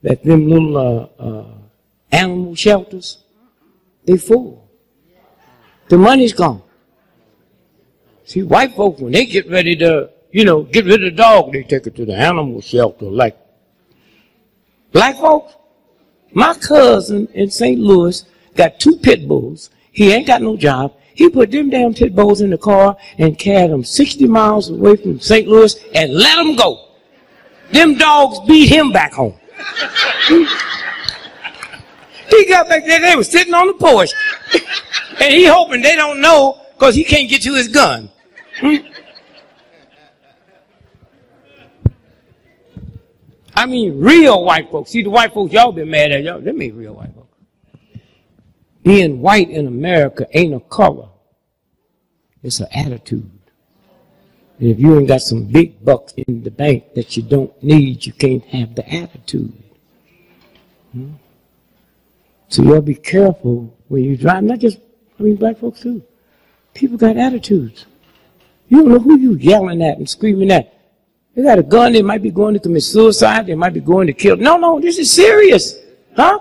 that them little animal shelters, they full. The money's gone. See, white folks, when they get ready to, get rid of the dog, they take it to the animal shelter. Like black folks, my cousin in St. Louis got 2 pit bulls. He ain't got no job. He put them damn pit bulls in the car and carried them 60 miles away from St. Louis and let them go. Them dogs beat him back home. He got back there, they were sitting on the porch. And he hoping they don't know because he can't get to his gun. I mean, real white folks. See, the white folks y'all been mad at, y'all, them ain't real white folks. Being white in America ain't a color. It's an attitude. And if you ain't got some big bucks in the bank that you don't need, you can't have the attitude. So y'all be careful when you drive. Not just, black folks too. People got attitudes. You don't know who you yelling at and screaming at. They got a gun, they might be going to commit suicide, they might be going to kill. No, this is serious. Huh?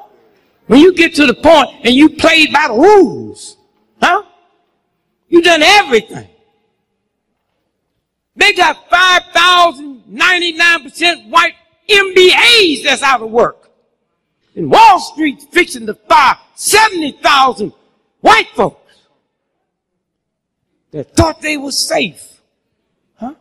When you get to the point and you played by the rules, huh? You done everything. They got 5,099% white MBAs that's out of work. And Wall Street's fixing to fire 70,000 white folks that thought they were safe. Huh?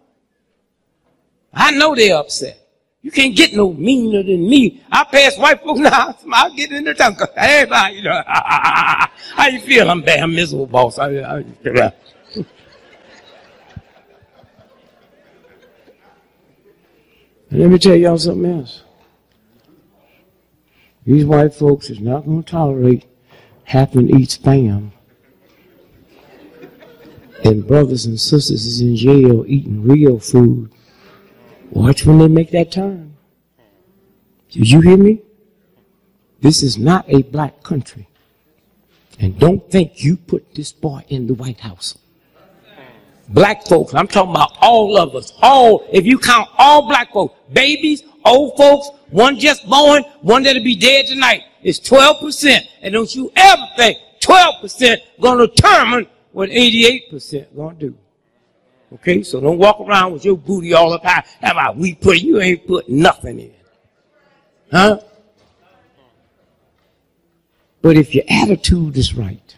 I know they're upset. You can't get no meaner than me. I pass white folks now, I'll get in the tongue. Everybody, how you feel? I'm bad, I'm miserable, boss. Let me tell y'all something else. These white folks is not going to tolerate having to eat spam. And brothers and sisters is in jail eating real food. Watch when they make that turn. Did you hear me? This is not a black country. And don't think you put this boy in the White House. Black folks, I'm talking about all of us. All, if you count all black folks, babies, old folks, one just born, one that'll be dead tonight, it's 12%. And don't you ever think 12% gonna determine what 88% gonna do. Okay, so don't walk around with your booty all up high. How about we put, you ain't put nothing in. Huh? But if your attitude is right,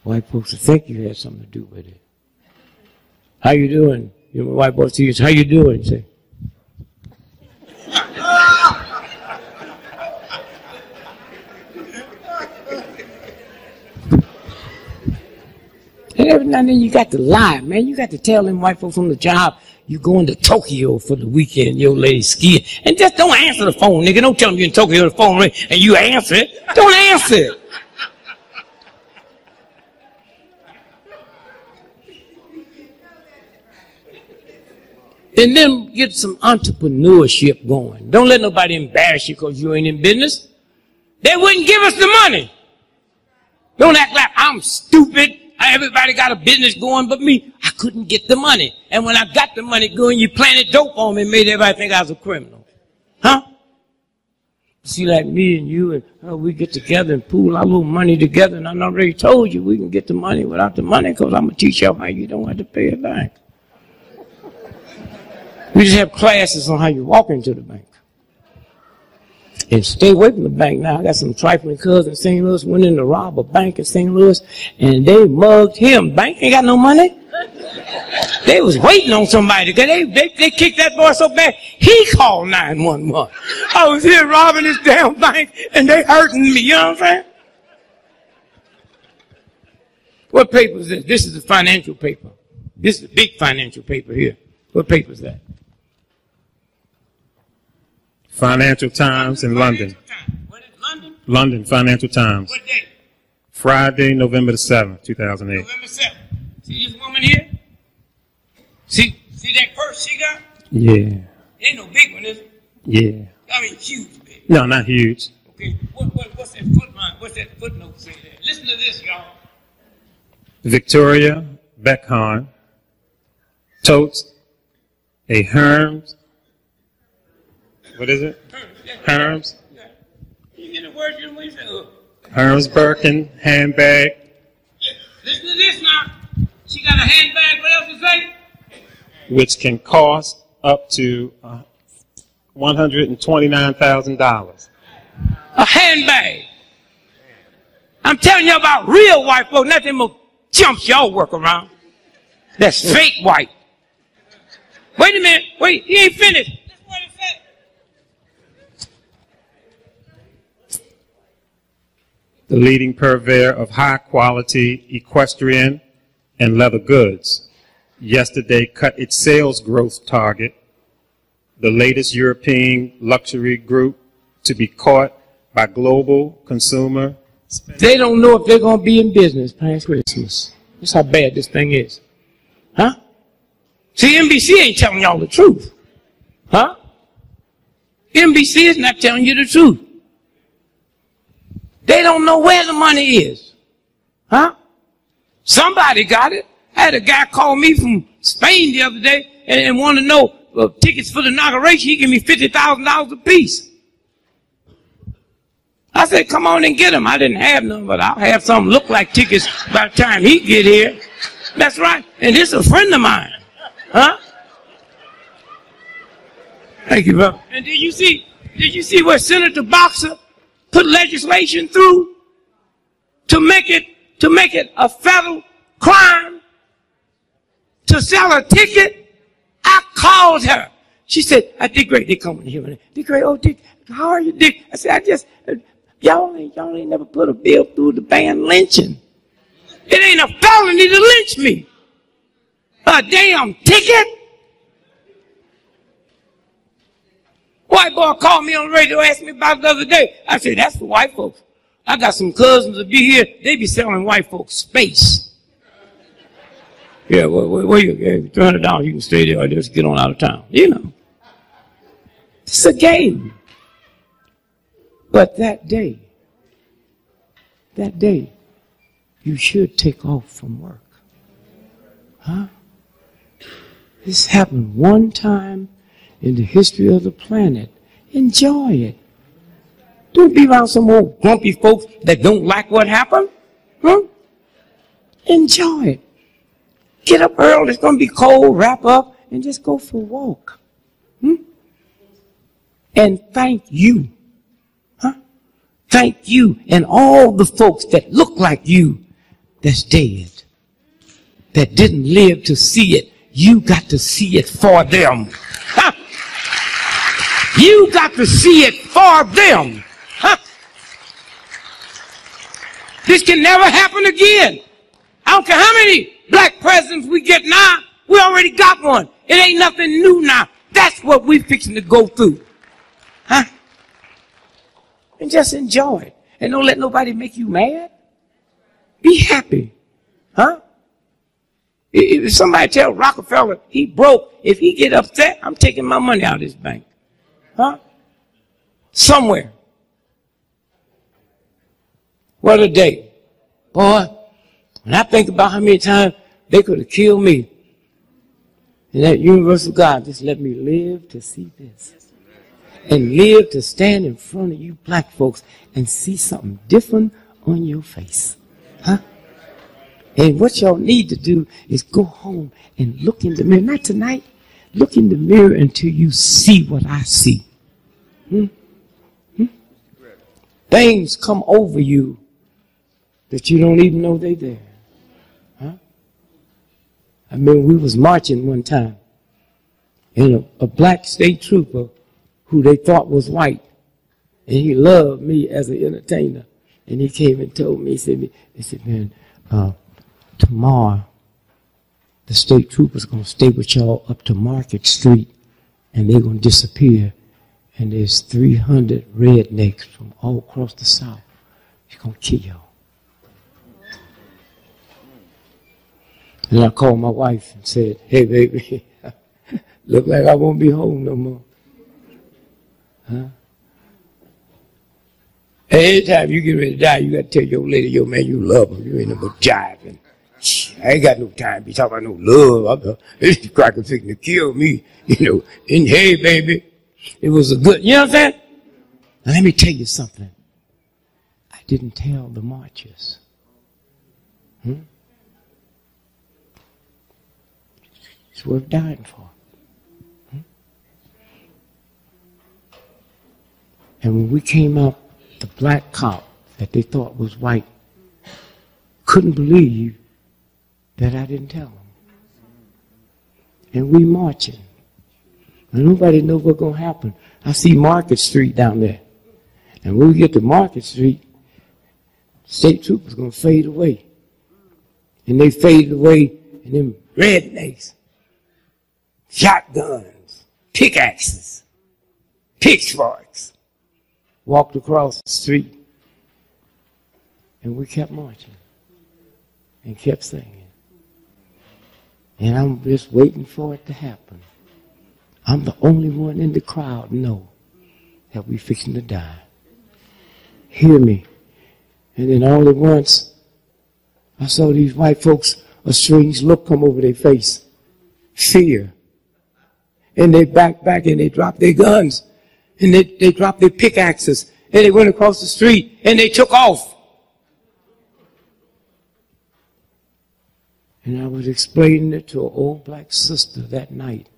white folks will think you had something to do with it. How you doing? You know, white boys see you, how you doing? Say, every now and then you got to lie, man. You got to tell them white folks on the job you going to Tokyo for the weekend, your lady skiing. And just don't answer the phone, nigga. Don't tell them you're in Tokyo, the phone ring, and you answer it. Don't answer it. And then get some entrepreneurship going. Don't let nobody embarrass you because you ain't in business. They wouldn't give us the money. Don't act like I'm stupid. Everybody got a business going but me. I couldn't get the money. And when I got the money going, you planted dope on me and made everybody think I was a criminal. Huh? See, like me and you, and we get together and pool our little money together. And I already told you we can get the money without the money because I'm going to teach you how you don't have to pay a bank. We just have classes on how you walk into the bank. And stay away from the bank now. I got some trifling cousins in St. Louis went in to rob a bank in St. Louis, and they mugged him. Bank ain't got no money. They was waiting on somebody because they kicked that boy so bad, he called 911. I was here robbing this damn bank, and they hurting me, you know what I'm saying? What paper is this? This is the financial paper. This is the big financial paper here. What paper is that? Financial Times in London. What is London? London, Financial Times. What day? Friday, November the 7th, 2008. November 7th. See this woman here? See that purse she got? Yeah. Ain't no big one, is it? Yeah. I mean, huge big. No, not huge. Okay, what's that footnote? What's that footnote say there? Listen to this, y'all. Victoria Beckham totes a Hermes. What is it? Hermes. Yeah. You get the word you don't say. Hermes Birkin handbag. Listen to this now. She got a handbag. What else to say? Which can cost up to $129,000. A handbag. I'm telling you about real white folks, not them little chumps y'all work around. That's fake white. Wait a minute. Wait, he ain't finished. That's what it said. The leading purveyor of high-quality equestrian and leather goods, yesterday cut its sales growth target, the latest European luxury group to be caught by global consumer. They don't know if they're going to be in business past Christmas. That's how bad this thing is. Huh? See, NBC ain't telling y'all the truth. Huh? NBC is not telling you the truth. They don't know where the money is. Huh? Somebody got it. I had a guy call me from Spain the other day and wanted to know tickets for the inauguration. He gave me $50,000 a piece. I said, come on and get them. I didn't have none, but I'll have some look like tickets by the time he get here. That's right. And this is a friend of mine. Huh? Thank you, brother. And did you see where Senator Boxer put legislation through to make it a federal crime to sell a ticket? I called her. She said, Dick Gray, Dick, come in here. Dick Gray, oh, Dick, how are you, Dick? I said, y'all ain't never put a bill through to ban lynching. It ain't a felony to lynch me. A damn ticket? White boy called me on the radio, asked me about it the other day. I said, that's for white folks. I got some cousins that be here. They be selling white folks space. Yeah, where you $300, you can stay there or just get on out of town. You know. It's a game. But that day, you should take off from work. Huh? This happened one time in the history of the planet. Enjoy it. Don't be around some old grumpy folks that don't like what happened. Huh? Enjoy it. Get up early. It's going to be cold. Wrap up and just go for a walk. And thank you. Huh? Thank you and all the folks that look like you that's dead, that didn't live to see it. You got to see it for them. Huh? You got to see it for them. Huh? This can never happen again. I don't care how many black presidents we get now, we already got one. It ain't nothing new now. That's what we fixing to go through. Huh? And just enjoy it. And don't let nobody make you mad. Be happy. Huh? If somebody tell Rockefeller he broke, if he get upset, I'm taking my money out of his bank. Huh? Somewhere. What a day. Boy, when I think about how many times they could have killed me, and that universal God just let me live to see this. And live to stand in front of you black folks and see something different on your face. Huh? And what y'all need to do is go home and look in the mirror. Not tonight. Look in the mirror until you see what I see. Things come over you that you don't even know they're there. Huh? I mean, we was marching one time, and a black state trooper who they thought was white, and he loved me as an entertainer, and he came and told me, he said, man, tomorrow the state troopers going to stay with y'all up to Market Street, and they're going to disappear, and there's 300 rednecks from all across the South. He's going to kill y'all. And I called my wife and said, hey, baby, look like I won't be home no more. Huh? Every time you get ready to die, you got to tell your lady, yo, man, you love him. You ain't no more jiving. I ain't got no time to be talking about no love. This cracker fixing to kill me, you know. And hey, baby, it was a good, you know what I'm saying? Now, let me tell you something. I didn't tell the marchers. It's worth dying for. And when we came out, the black cop that they thought was white couldn't believe that I didn't tell them. And we marching. And nobody knows what's going to happen. I see Market Street down there. And when we get to Market Street, state troopers going to fade away. And they faded away, and them rednecks, shotguns, pickaxes, pitchforks, walked across the street. And we kept marching and kept singing. And I'm just waiting for it to happen. I'm the only one in the crowd know that we fixing to die. Hear me. And then all at once, I saw these white folks, a strange look come over their face. Fear. And they back and they dropped their guns. And they dropped their pickaxes. And they went across the street and they took off. And I was explaining it to an old black sister that night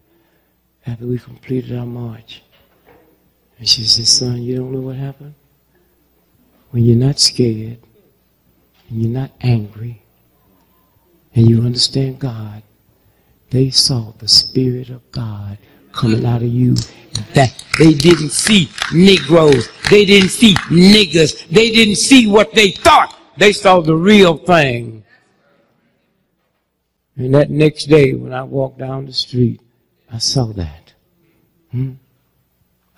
after we completed our march. And she said, son, you don't know what happened? When you're not scared and you're not angry and you understand God, they saw the Spirit of God coming out of you. That they didn't see Negroes. They didn't see niggers. They didn't see what they thought. They saw the real thing. And that next day when I walked down the street, I saw that.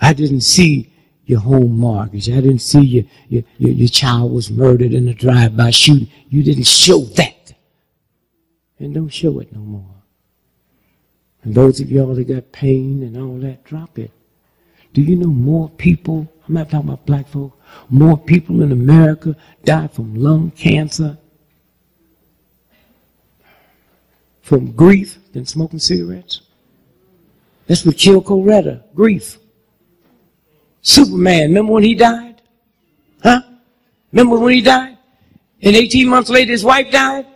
I didn't see your home mortgage. I didn't see your child was murdered in a drive-by shooting. You didn't show that. And don't show it no more. And those of y'all that got pain and all that, drop it. Do you know more people, I'm not talking about black folk, more people in America die from lung cancer, from grief, than smoking cigarettes? That's what killed Coretta, grief. Superman, remember when he died? Huh? Remember when he died? And 18 months later his wife died?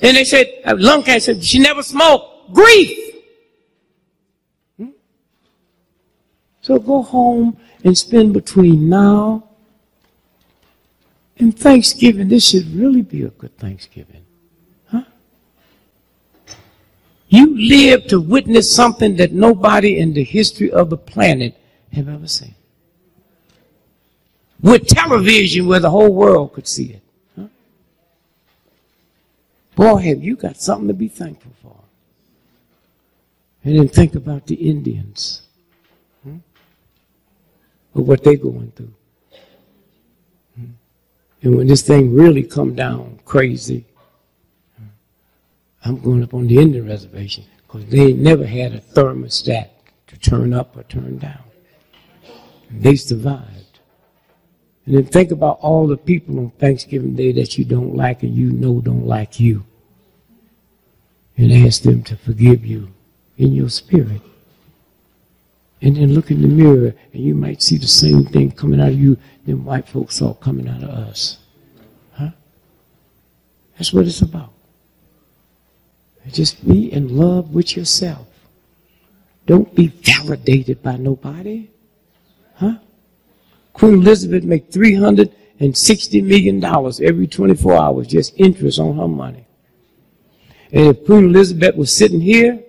And they said, lung cancer, she never smoked. Grief! So go home and spend between now and Thanksgiving. This should really be a good Thanksgiving. Huh? You live to witness something that nobody in the history of the planet have ever seen. With television where the whole world could see it. Huh? Boy, have you got something to be thankful for. And then think about the Indians. Of what they're going through. And when this thing really come down crazy, I'm going up on the Indian reservation because they ain't never had a thermostat to turn up or turn down. And they survived. And then think about all the people on Thanksgiving Day that you don't like and you know don't like you. And ask them to forgive you in your spirit. And then look in the mirror and you might see the same thing coming out of you them white folks saw coming out of us. Huh? That's what it's about. Just be in love with yourself. Don't be validated by nobody. Huh? Queen Elizabeth made $360 million every 24 hours, just interest on her money. And if Queen Elizabeth was sitting here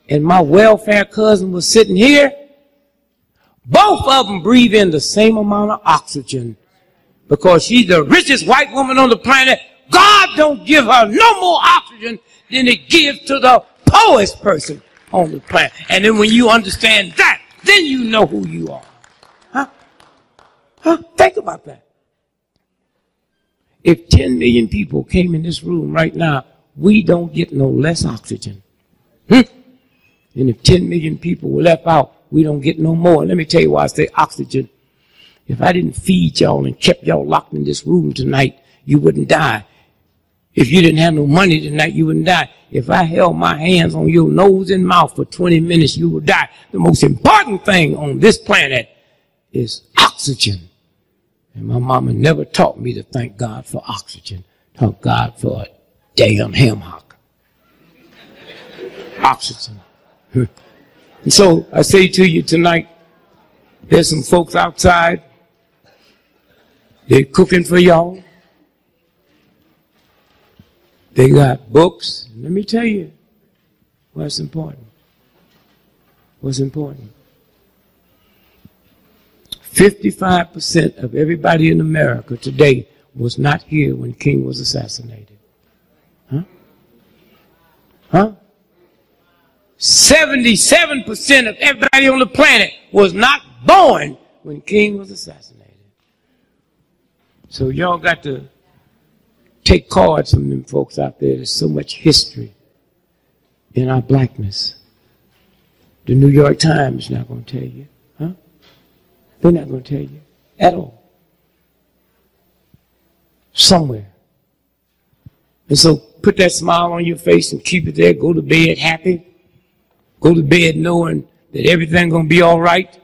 and my welfare cousin was sitting here, both of them breathe in the same amount of oxygen because she's the richest white woman on the planet. God don't give her no more oxygen than it gives to the poorest person on the planet. And then when you understand that, then you know who you are. Huh? Think about that. If 10 million people came in this room right now, we don't get no less oxygen. And if 10 million people were left out, we don't get no more. Let me tell you why I say oxygen. If I didn't feed y'all and kept y'all locked in this room tonight, you wouldn't die. If you didn't have no money tonight, you wouldn't die. If I held my hands on your nose and mouth for 20 minutes, you would die. The most important thing on this planet is oxygen. And my mama never taught me to thank God for oxygen. Thank God for a damn ham hock. Oxygen. And so I say to you tonight, there's some folks outside. They're cooking for y'all. They got books. Let me tell you what's important. What's important. 55% of everybody in America today was not here when King was assassinated. Huh? Huh? 77% of everybody on the planet was not born when King was assassinated. So y'all got to take cards from them folks out there. There's so much history in our blackness. The New York Times is not going to tell you. Huh? They're not going to tell you at all. Somewhere. And so put that smile on your face and keep it there. Go to bed happy. Go to bed knowing that everything's going to be all right.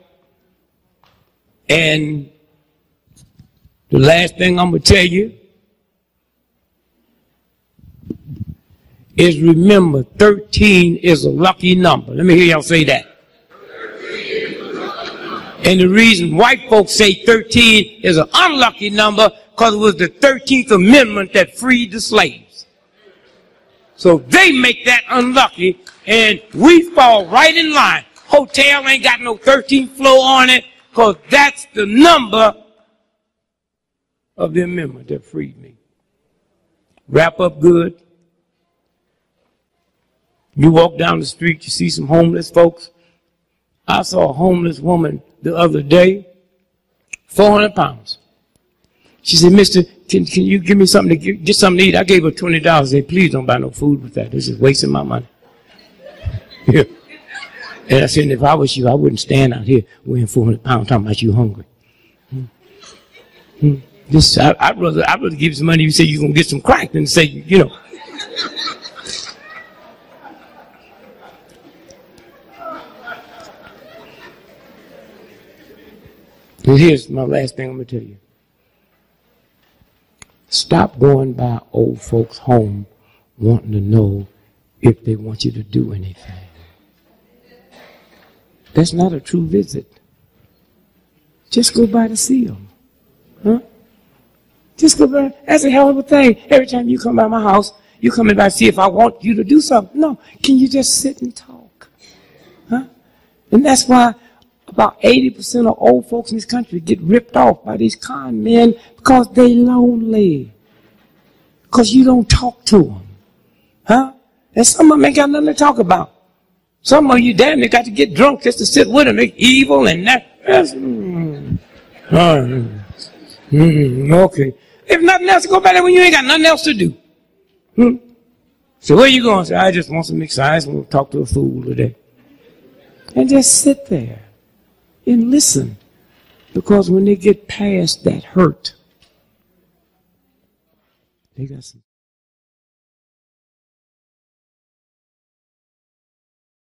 And the last thing I'm going to tell you is remember 13 is a lucky number. Let me hear y'all say that. And the reason white folks say 13 is an unlucky number because it was the 13th Amendment that freed the slaves. So they make that unlucky and we fall right in line. Hotel ain't got no 13th floor on it because that's the number of the amendment that freed me. Wrap up good. You walk down the street, you see some homeless folks. I saw a homeless woman the other day, 400 pounds. She said, "Mister, can you give me something to get something to eat?" I gave her $20. I said, "Please don't buy no food with that. This is wasting my money." Yeah. And I said, if I was you, I wouldn't stand out here weighing 400 pounds talking about you hungry. I'd rather give you some money. You say you're going to get some crack than say, you know. And here's my last thing I'm going to tell you. Stop going by old folks' home wanting to know if they want you to do anything. That's not a true visit. Just go by to see them. Huh? Just go by. That's a hell of a thing. Every time you come by my house, you come in by to see if I want you to do something. No. Can you just sit and talk? Huh? And that's why about 80% of old folks in this country get ripped off by these con men because they lonely. Because you don't talk to them. Huh? And some of them ain't got nothing to talk about. Some of you damn near got to get drunk just to sit with them. Make evil and that. Okay. If nothing else, go back there when you ain't got nothing else to do. So where you going? Say, I just want some exercise. We'll talk to a fool today. And just sit there and listen. Because when they get past that hurt, they got some